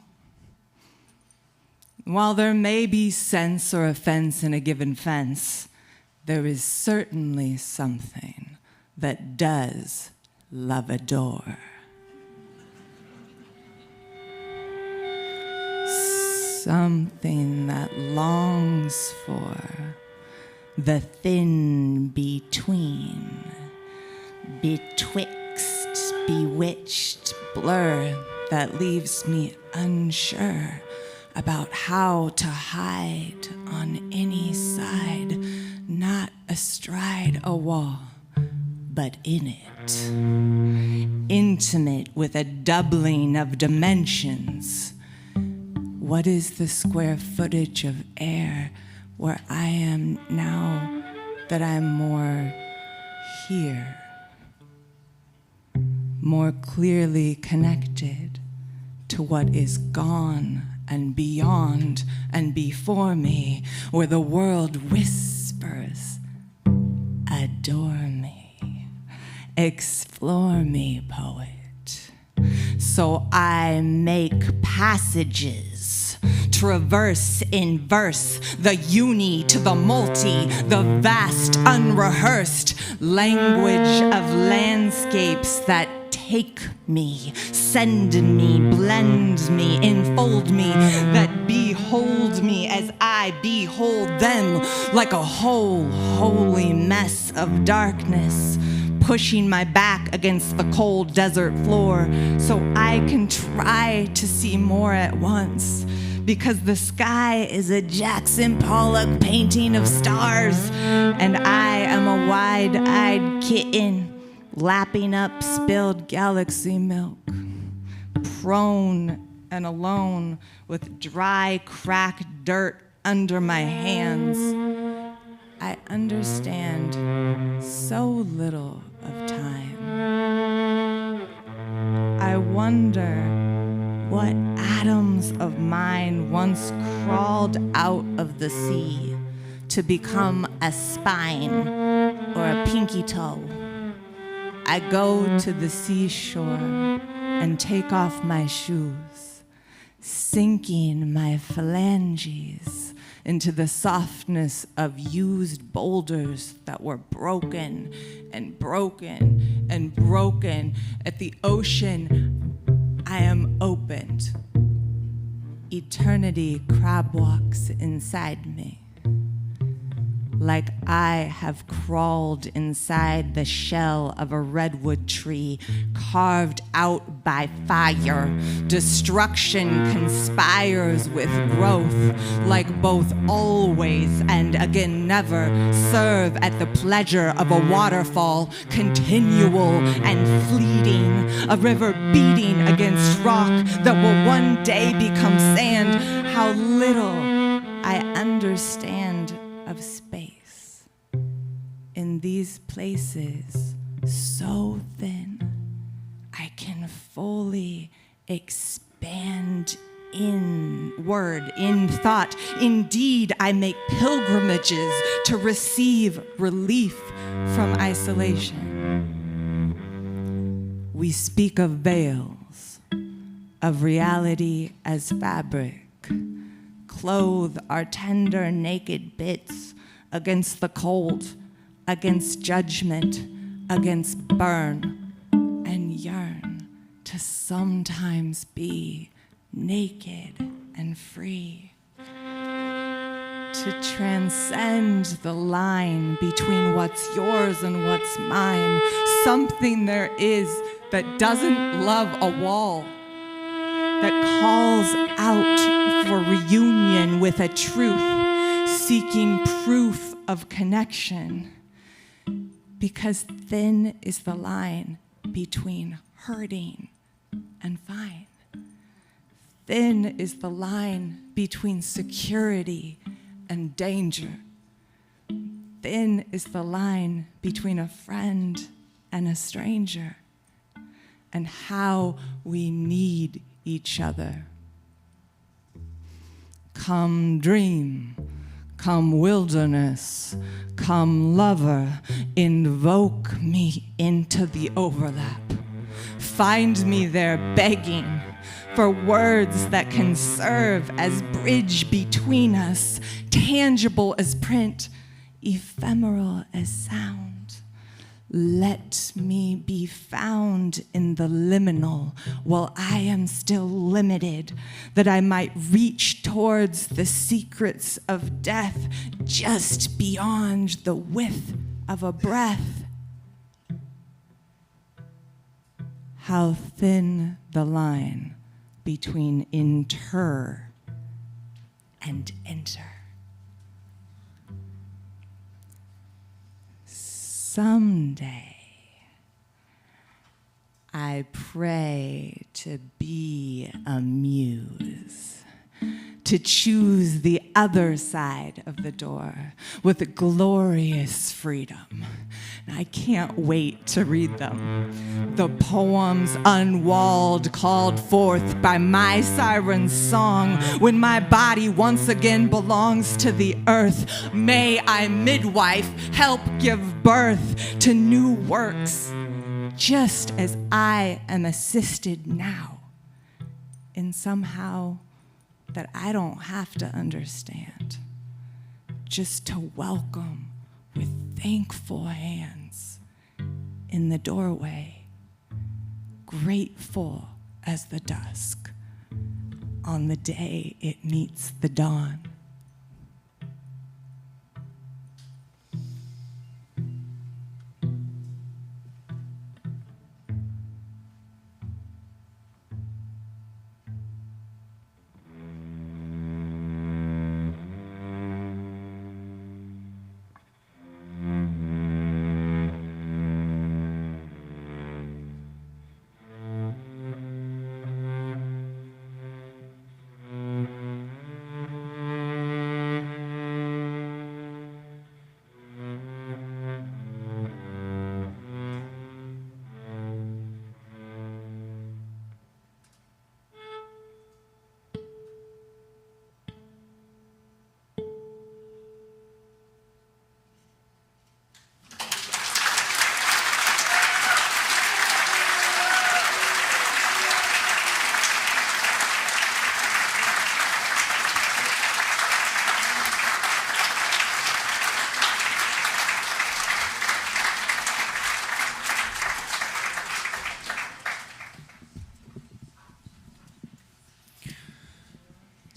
While there may be sense or offense in a given fence, there is certainly something that does love a door. Something that longs for the thin between, betwixt, bewitched blur that leaves me unsure about how to hide on any side, not astride a wall, but in it. Intimate with a doubling of dimensions. What is the square footage of air where I am now that I'm more here? More clearly connected to what is gone and beyond and before me, where the world whispers, adore me, explore me, poet. So I make passages, traverse in verse, the uni to the multi, the vast unrehearsed language of landscapes that take me, send me, blend me, enfold me, that behold me as I behold them, like a whole holy mess of darkness, pushing my back against the cold desert floor so I can try to see more at once, because the sky is a Jackson Pollock painting of stars, and I am a wide-eyed kitten lapping up spilled galaxy milk, prone and alone with dry, cracked dirt under my hands. I understand so little of time. I wonder what atoms of mine once crawled out of the sea to become a spine or a pinky toe. I go to the seashore and take off my shoes, sinking my phalanges into the softness of used boulders that were broken and broken and broken. At the ocean, I am opened. Eternity crab walks inside me, like I have crawled inside the shell of a redwood tree, carved out by fire. Destruction conspires with growth, like both always and again never serve at the pleasure of a waterfall, continual and fleeting, a river beating against rock that will one day become sand. How little I understand of space. In these places, so thin, I can fully expand inward, in thought. Indeed, I make pilgrimages to receive relief from isolation. We speak of veils, of reality as fabric, clothe our tender naked bits against the cold, against judgment, against burn, and yearn to sometimes be naked and free. To transcend the line between what's yours and what's mine. Something there is that doesn't love a wall, that calls out for reunion with a truth, seeking proof of connection. Because thin is the line between hurting and fine. Thin is the line between security and danger. Thin is the line between a friend and a stranger, and how we need each other. Come dream, come wilderness, come lover, invoke me into the overlap. Find me there begging for words that can serve as bridge between us, tangible as print, ephemeral as sound. Let me be found in the liminal while I am still limited, that I might reach towards the secrets of death just beyond the width of a breath. How thin the line between inter and enter. Someday, I pray to be a muse, to choose the other side of the door with a glorious freedom. And I can't wait to read them. The poems unwalled, called forth by my siren's song, when my body once again belongs to the earth. May I, midwife, help give birth to new works, just as I am assisted now in somehow that I don't have to understand, just to welcome with thankful hands in the doorway, grateful as the dusk on the day it meets the dawn.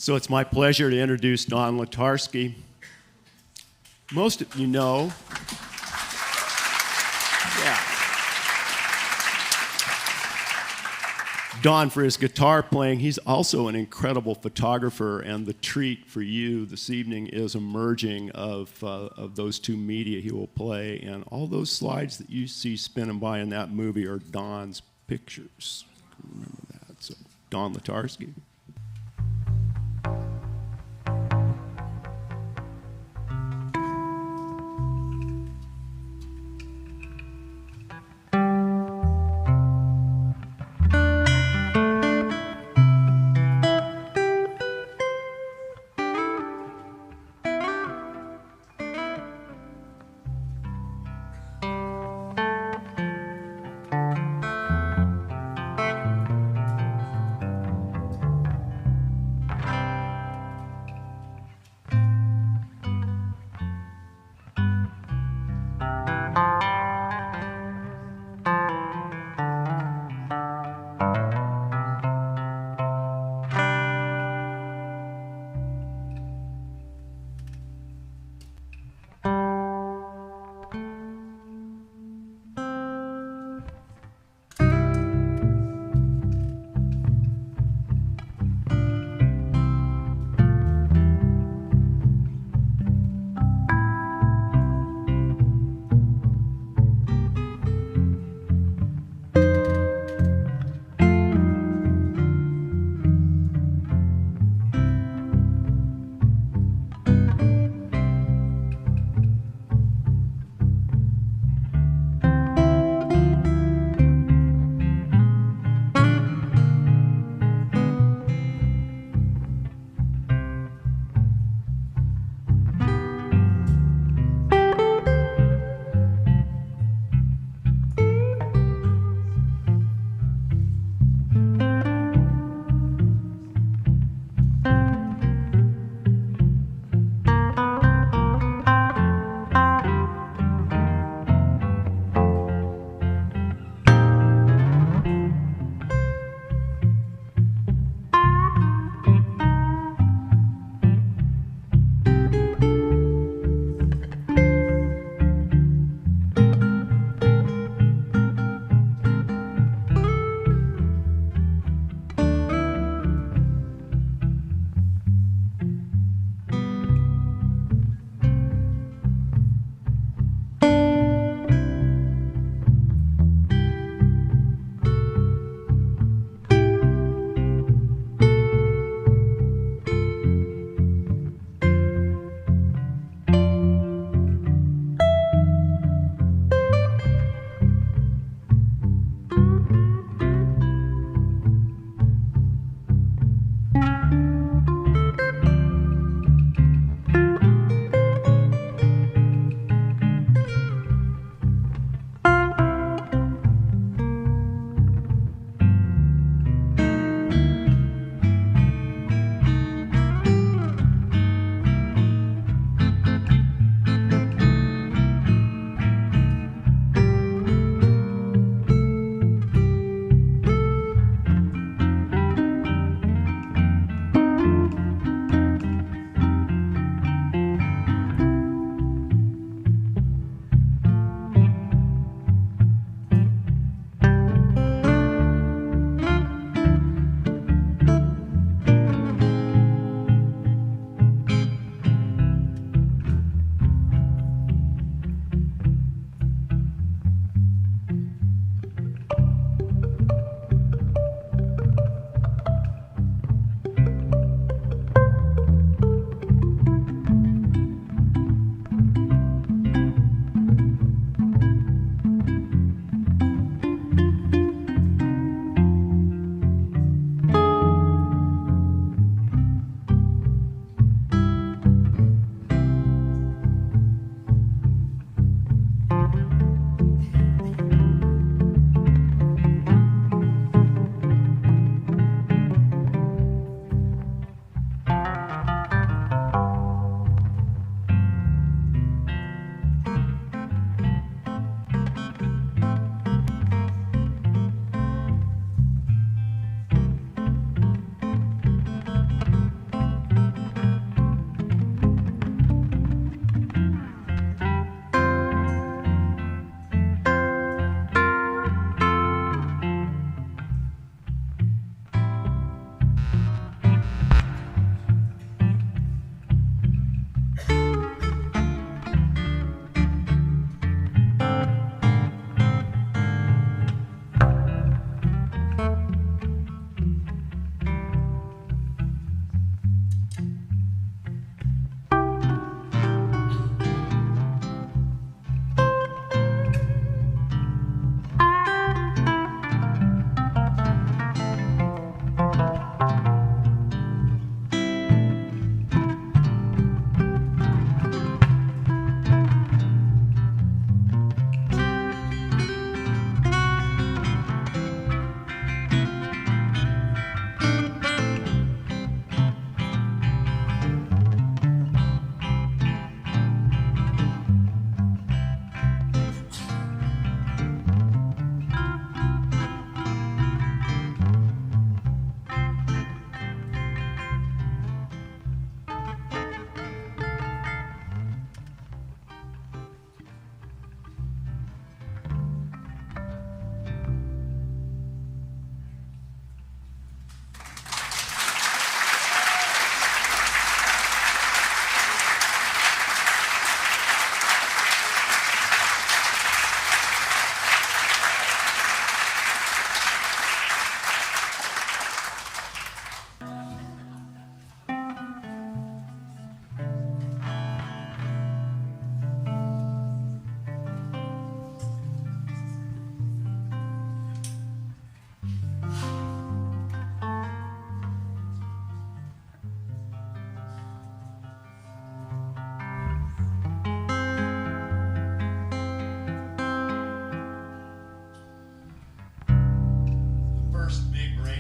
So it's my pleasure to introduce Don Latarski. Most of you know, Don for his guitar playing. He's also an incredible photographer, and the treat for you this evening is a merging of those two media he will play, and all those slides that you see spinning by in that movie are Don's pictures. Remember that. So Don Latarski.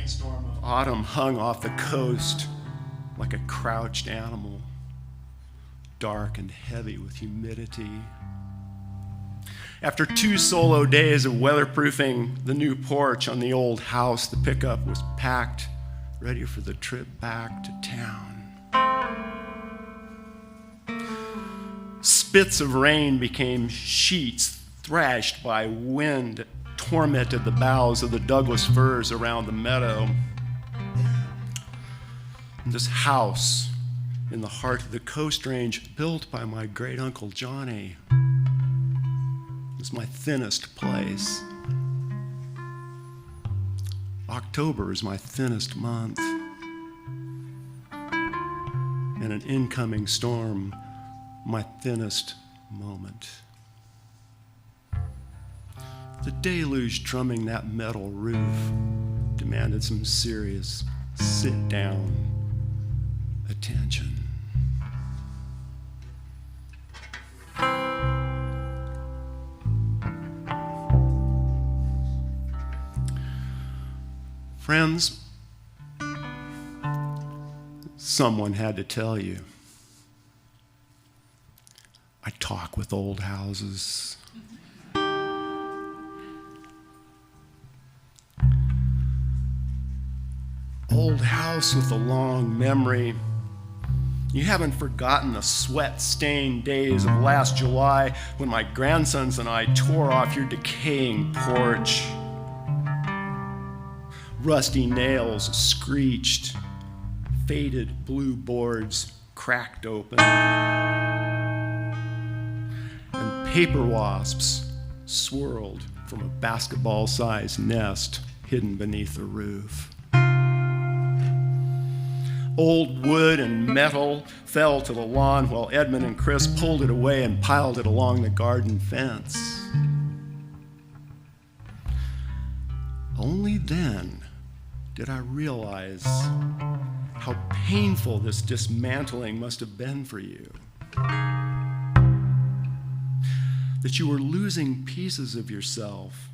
storm of autumn hung off the coast like a crouched animal, dark and heavy with humidity. After 2 solo days of weatherproofing the new porch on the old house, the pickup was packed, ready for the trip back to town. Spits of rain became sheets thrashed by wind, tormented the boughs of the Douglas firs around the meadow. And this house in the heart of the Coast Range, built by my great uncle Johnny, is my thinnest place. October is my thinnest month. And an incoming storm, my thinnest moment. The deluge drumming that metal roof demanded some serious sit-down attention. Friends, someone had to tell you. I talk with old houses. Old house with a long memory. You haven't forgotten the sweat-stained days of last July when my grandsons and I tore off your decaying porch. Rusty nails screeched, faded blue boards cracked open, and paper wasps swirled from a basketball-sized nest hidden beneath the roof. Old wood and metal fell to the lawn while Edmund and Chris pulled it away and piled it along the garden fence. Only then did I realize how painful this dismantling must have been for you. That you were losing pieces of yourself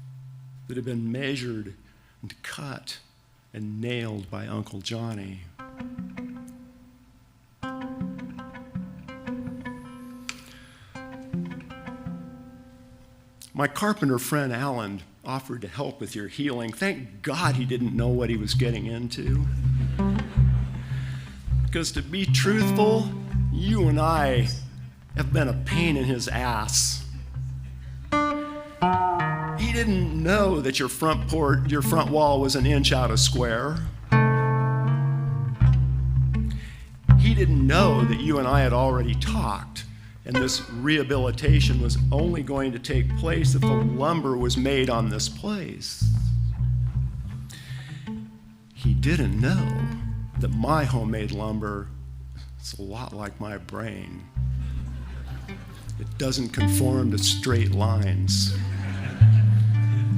that had been measured and cut and nailed by Uncle Johnny. My carpenter friend Alan offered to help with your healing. Thank God he didn't know what he was getting into. Because to be truthful, you and I have been a pain in his ass. He didn't know that your front wall was an inch out of square. He didn't know that you and I had already talked, and this rehabilitation was only going to take place if the lumber was made on this place. He didn't know that my homemade lumber is a lot like my brain. It doesn't conform to straight lines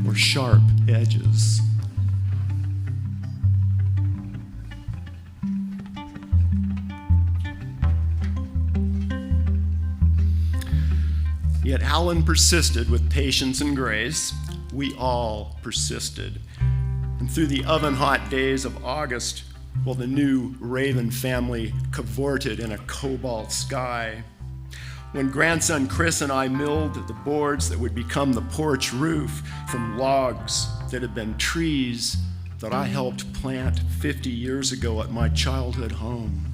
or sharp edges. Yet Alan persisted with patience and grace. We all persisted. And through the oven-hot days of August, while the new Raven family cavorted in a cobalt sky, when grandson Chris and I milled the boards that would become the porch roof from logs that had been trees that I helped plant 50 years ago at my childhood home.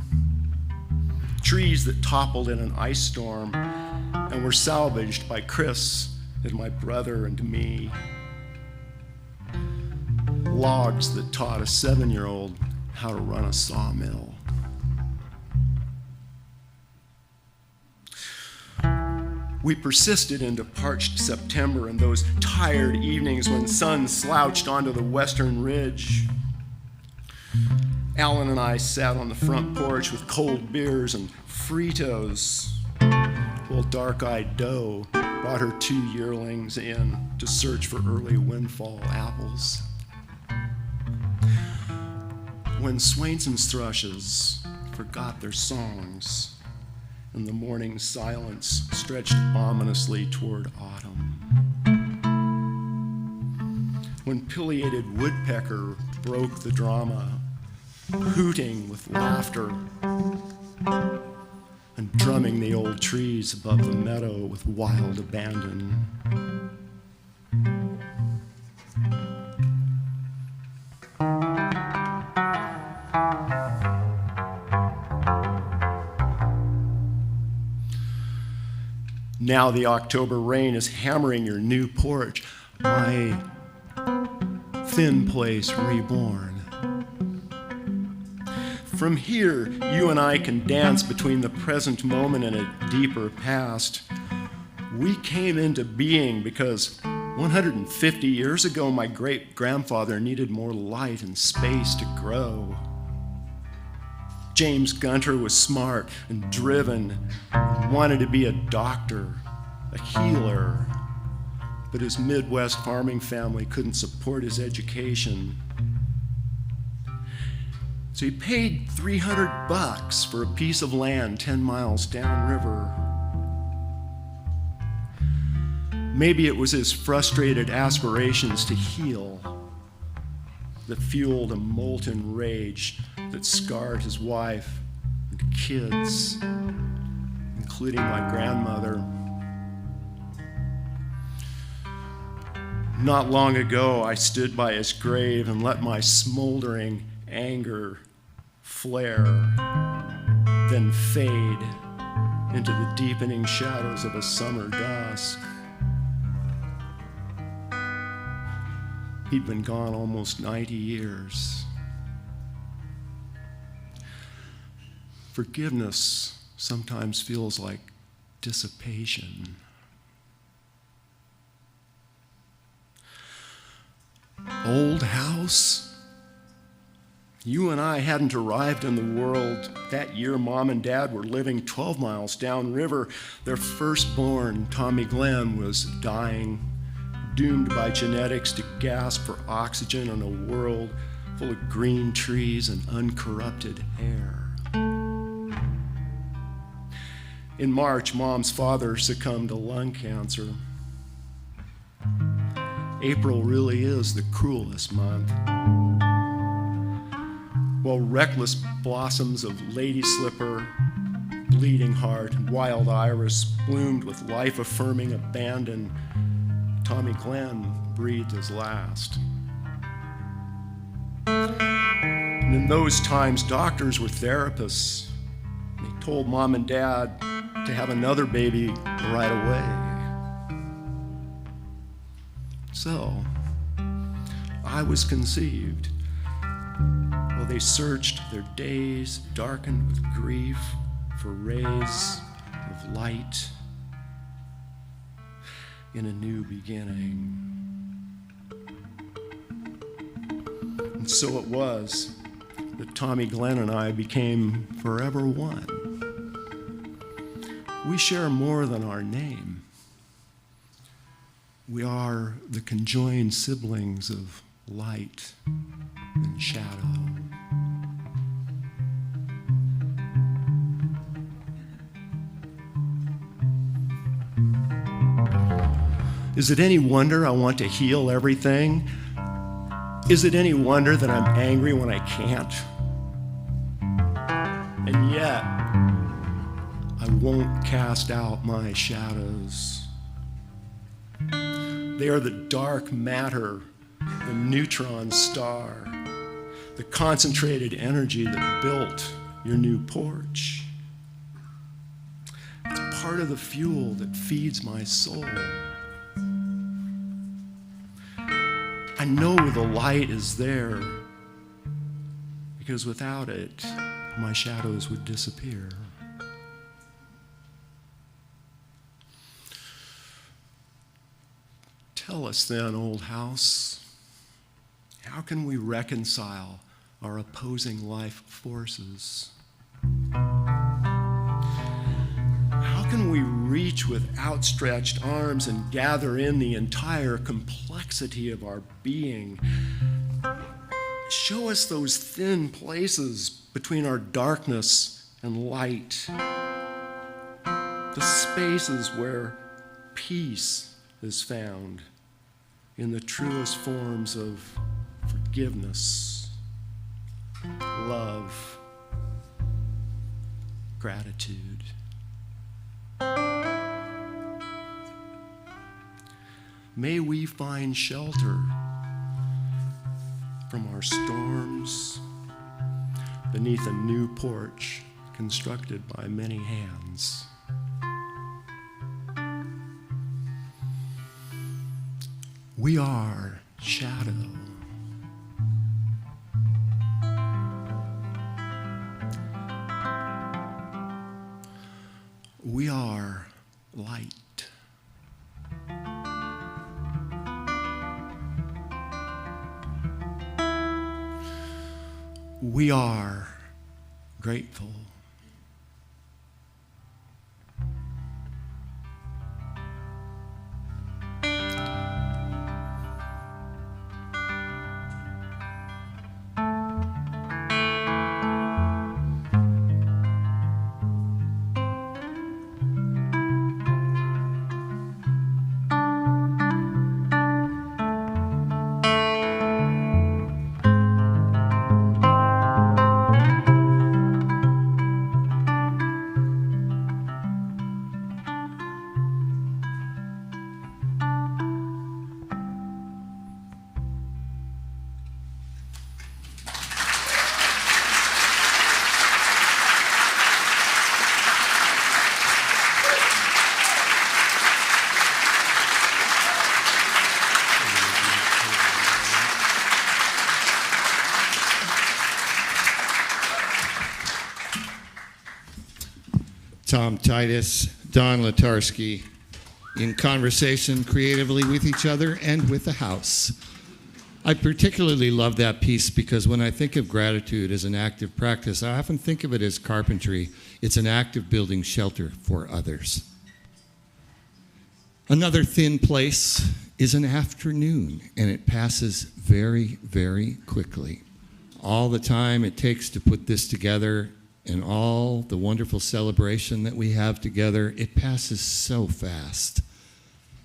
Trees that toppled in an ice storm and were salvaged by Chris and my brother and me. Logs that taught a 7-year-old how to run a sawmill. We persisted into parched September and those tired evenings when sun slouched onto the western ridge. Alan and I sat on the front porch with cold beers and Fritos, while dark-eyed Doe brought her 2 yearlings in to search for early windfall apples. When Swainson's thrushes forgot their songs, and the morning silence stretched ominously toward autumn. When pileated woodpecker broke the drama, hooting with laughter and drumming the old trees above the meadow with wild abandon. Now the October rain is hammering your new porch, my thin place reborn. From here, you and I can dance between the present moment and a deeper past. We came into being because 150 years ago, my great-grandfather needed more light and space to grow. James Gunter was smart and driven, wanted to be a doctor, a healer, but his Midwest farming family couldn't support his education. So he paid $300 for a piece of land 10 miles downriver. Maybe it was his frustrated aspirations to heal that fueled a molten rage that scarred his wife and kids, including my grandmother. Not long ago, I stood by his grave and let my smoldering anger flare, then fade into the deepening shadows of a summer dusk. He'd been gone almost 90 years. Forgiveness sometimes feels like dissipation. Old house? You and I hadn't arrived in the world. That year, Mom and Dad were living 12 miles downriver. Their firstborn, Tommy Glenn, was dying, doomed by genetics to gasp for oxygen in a world full of green trees and uncorrupted air. In March, Mom's father succumbed to lung cancer. April really is the cruelest month. While reckless blossoms of lady slipper, bleeding heart, and wild iris bloomed with life-affirming abandon, Tommy Glenn breathed his last. And in those times, doctors were therapists. They told Mom and Dad to have another baby right away. So, I was conceived. While they searched their days darkened with grief for rays of light in a new beginning. And so it was that Tommy Glenn and I became forever one. We share more than our name. We are the conjoined siblings of light and shadow. Is it any wonder I want to heal everything? Is it any wonder that I'm angry when I can't? And yet, I won't cast out my shadows. They are the dark matter, the neutron star, the concentrated energy that built your new porch. It's part of the fuel that feeds my soul. I know the light is there because without it, my shadows would disappear. Tell us then, old house, how can we reconcile our opposing life forces? How can we reach with outstretched arms and gather in the entire complexity of our being? Show us those thin places between our darkness and light, the spaces where peace is found in the truest forms of forgiveness, love, gratitude. May we find shelter from our storms beneath a new porch constructed by many hands. We are shadow. We are light. We are grateful. Tom Titus Don Latarski in conversation creatively with each other and with the house. I particularly love that piece because when I think of gratitude as an active practice, I often think of it as carpentry. It's an act of building shelter for others. Another thin place is an afternoon, and it passes very, very quickly. All the time it takes to put this together and all the wonderful celebration that we have together, it passes so fast.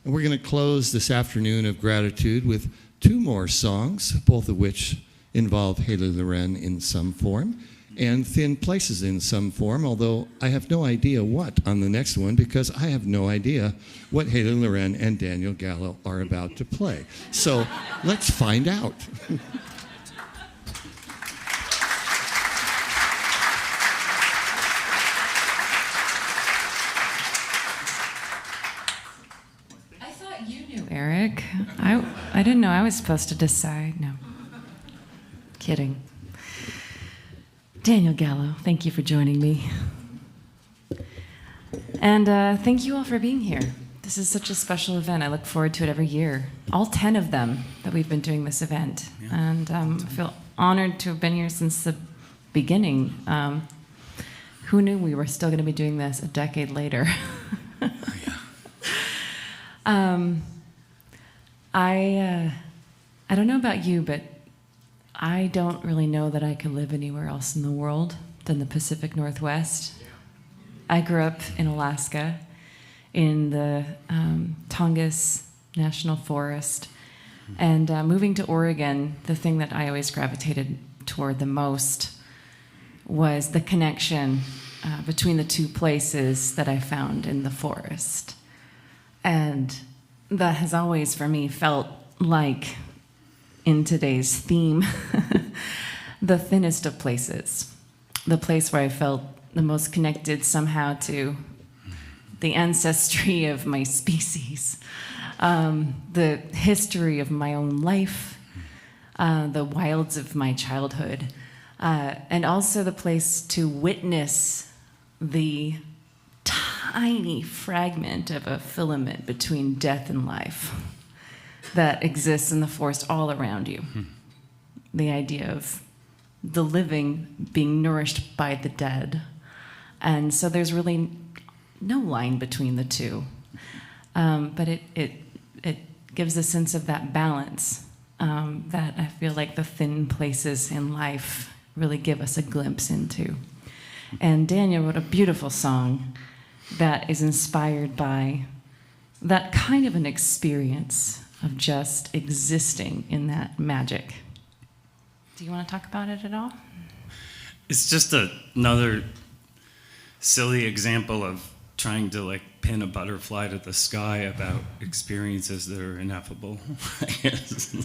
And we're going to close this afternoon of gratitude with two more songs, both of which involve Halie Loren in some form and Thin Places in some form, although I have no idea what on the next one because I have no idea what Halie Loren and Daniel Gallo are about to play. So let's find out. Eric, I didn't know I was supposed to decide. No. Kidding. Daniel Gallo, thank you for joining me. And thank you all for being here. This is such a special event. I look forward to it every year. All 10 of them that we've been doing this event. Yeah. And I feel honored to have been here since the beginning. Who knew we were still going to be doing this a decade later? I don't know about you, but I don't really know that I could live anywhere else in the world than the Pacific Northwest. I grew up in Alaska, in the Tongass National Forest, and moving to Oregon, the thing that I always gravitated toward the most was the connection between the two places that I found in the forest. And that has always, for me, felt like, in today's theme, the thinnest of places. The place where I felt the most connected somehow to the ancestry of my species, the history of my own life, the wilds of my childhood, and also the place to witness the tiny fragment of a filament between death and life that exists in the forest all around you. The idea of the living being nourished by the dead. And so there's really no line between the two. But it gives a sense of that balance that I feel like the thin places in life really give us a glimpse into. And Daniel wrote a beautiful song that is inspired by that kind of an experience of just existing in that magic. Do you want to talk about it at all? It's just another silly example of trying to like pin a butterfly to the sky about experiences that are ineffable. I guess.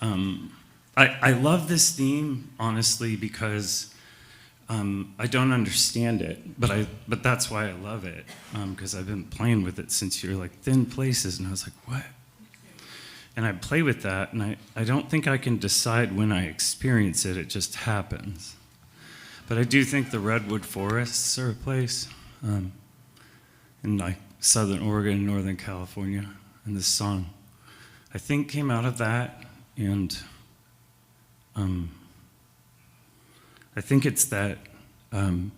I love this theme, honestly, because I don't understand it, but that's why I love it, because I've been playing with it since you're like thin places, and I was like, what? And I play with that, and I don't think I can decide when I experience it, it just happens. But I do think the redwood forests are a place in like Southern Oregon, Northern California, and this song, I think, came out of that, and I think it's that I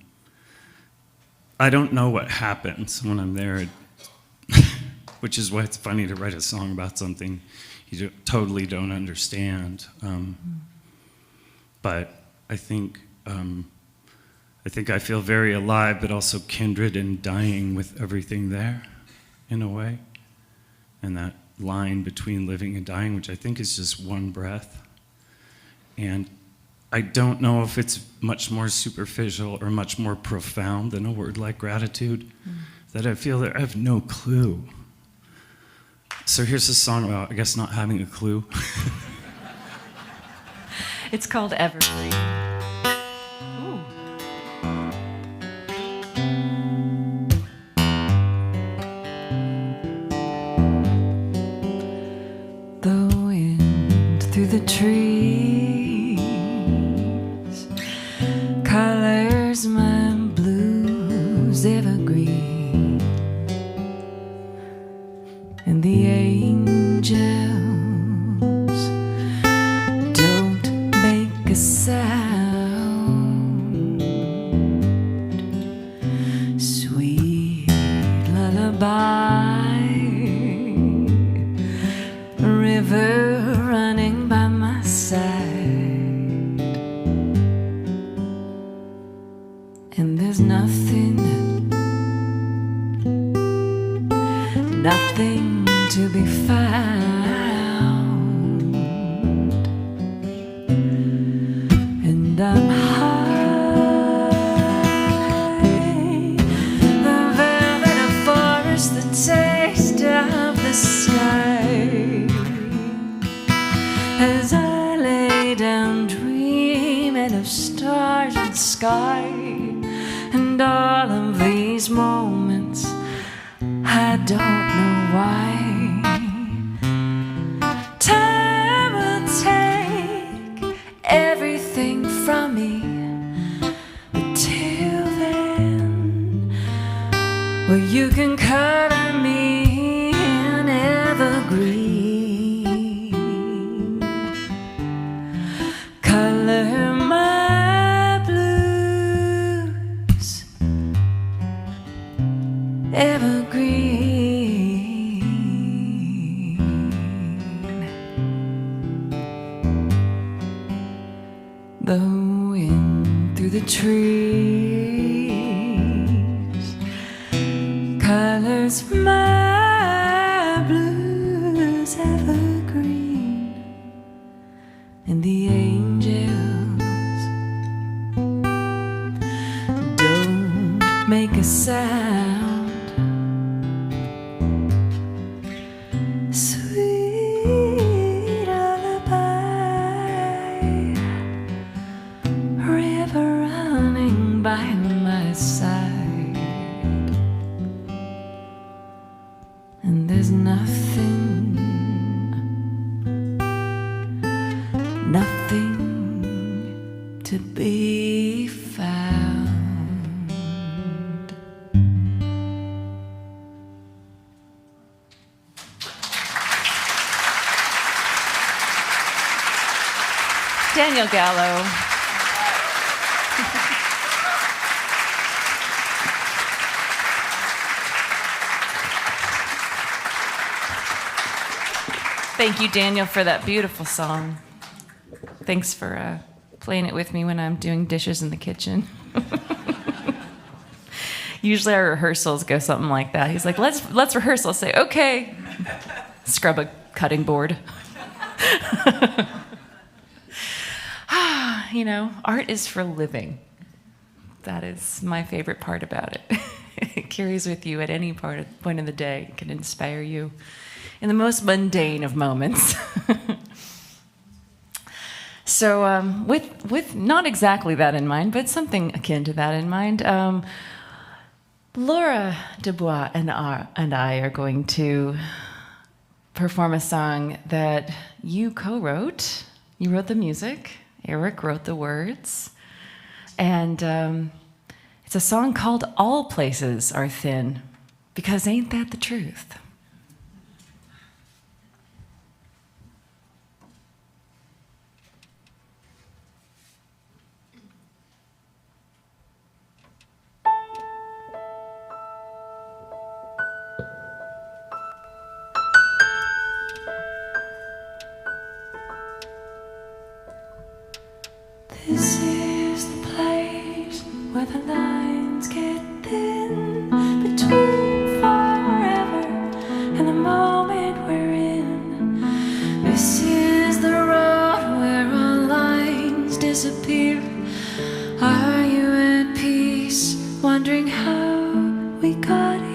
don't know what happens when I'm there, which is why it's funny to write a song about something you totally don't understand. But I think I feel very alive, but also kindred and dying with everything there, in a way. And that line between living and dying, which I think is just one breath. And I don't know if it's much more superficial or much more profound than a word like gratitude, that I feel that I have no clue. So here's a song about, I guess, not having a clue. It's called Evergreen. The wind through the trees colors my blues evergreen, and the angels don't make a sound. Sweet lullaby, river running by my side, and there's nothing to be found, and I'm high, the velvet of forest, the taste of the sky, as I lay down dreaming of stars and sky, and all of these moments I don't know why. Time will take everything from me, but till then, well, you can color me in evergreen, color my blues evergreen. The wind through the trees colors my blues evergreen, and the angels don't make a sound. Sweet lullaby, river running by my side, and there's nothing to be found. Daniel Gallo. Thank you, Daniel, for that beautiful song. Thanks for playing it with me when I'm doing dishes in the kitchen. Usually our rehearsals go something like that. He's like, let's rehearse. I'll say, okay. Scrub a cutting board. art is for living. That is my favorite part about it. It carries with you at any point of the day. It can inspire you in the most mundane of moments. So with not exactly that in mind, but something akin to that in mind, Laura DuBois and I are going to perform a song that you co-wrote. You wrote the music. Eric wrote the words. And it's a song called All Places Are Thin, because ain't that the truth? This is the place where the lines get thin between forever and the moment we're in. This is the road where our lines disappear. Are you at peace, wondering how we got here?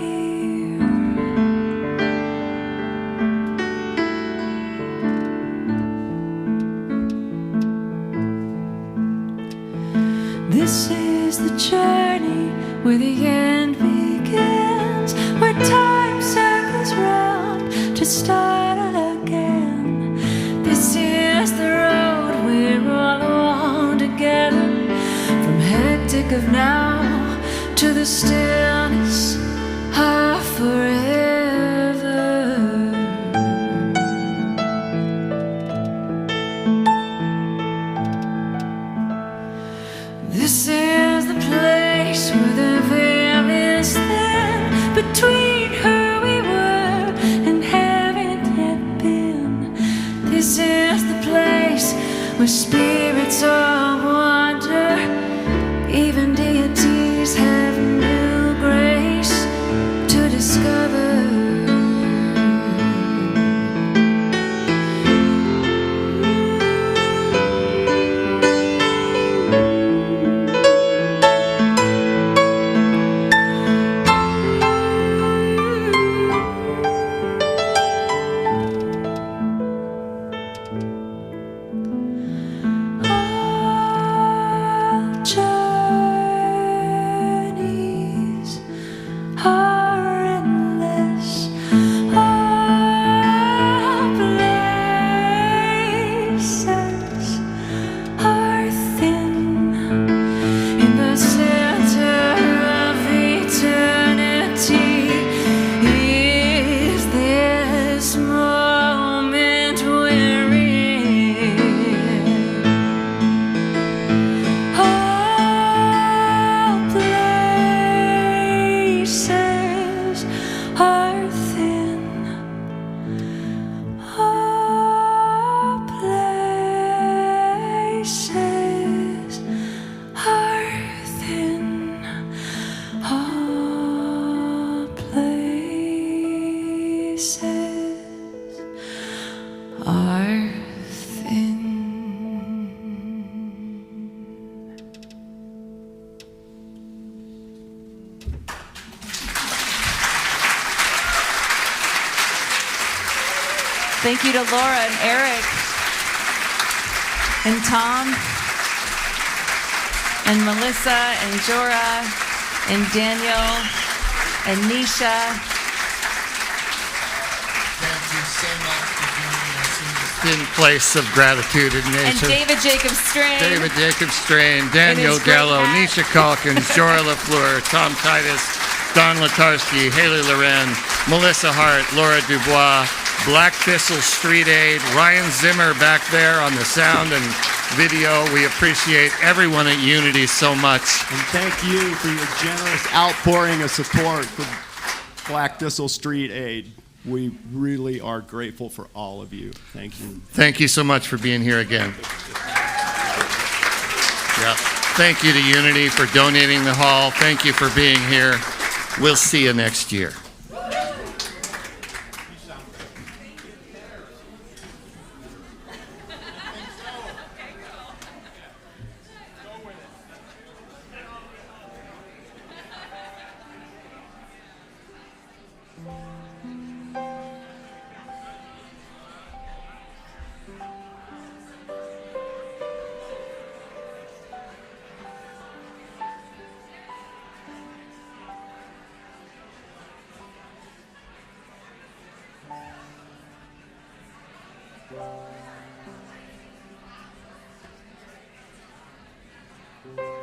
This is the journey where the end begins, where time circles round to start all again. This is the road we're all alone together, from hectic of now to the stillness of forever. This is the place where the veil is thin between who we were and haven't yet been. This is the place where spirits all wander, even deities have new grace to discover. Thank you to Laura and Eric and Tom and Melissa and Jorah and Daniel and Nisha. Thank you so much for joining us in this thin place of gratitude and And nature. David Jacob Strain. David Jacob Strain, Daniel his great Gallo, hat. Nisha Calkins, Jorah LaFleur, Tom Titus Don Latarski, Halie, Loren, Melissa Hart, Laura DuBois, Black Thistle Street Aid, Ryan Zimmer back there on the sound and video. We appreciate everyone at Unity so much. And thank you for your generous outpouring of support for Black Thistle Street Aid. We really are grateful for all of you. Thank you. Thank you so much for being here again. Yeah. Thank you to Unity for donating the hall. Thank you for being here. We'll see you next year. Thank you.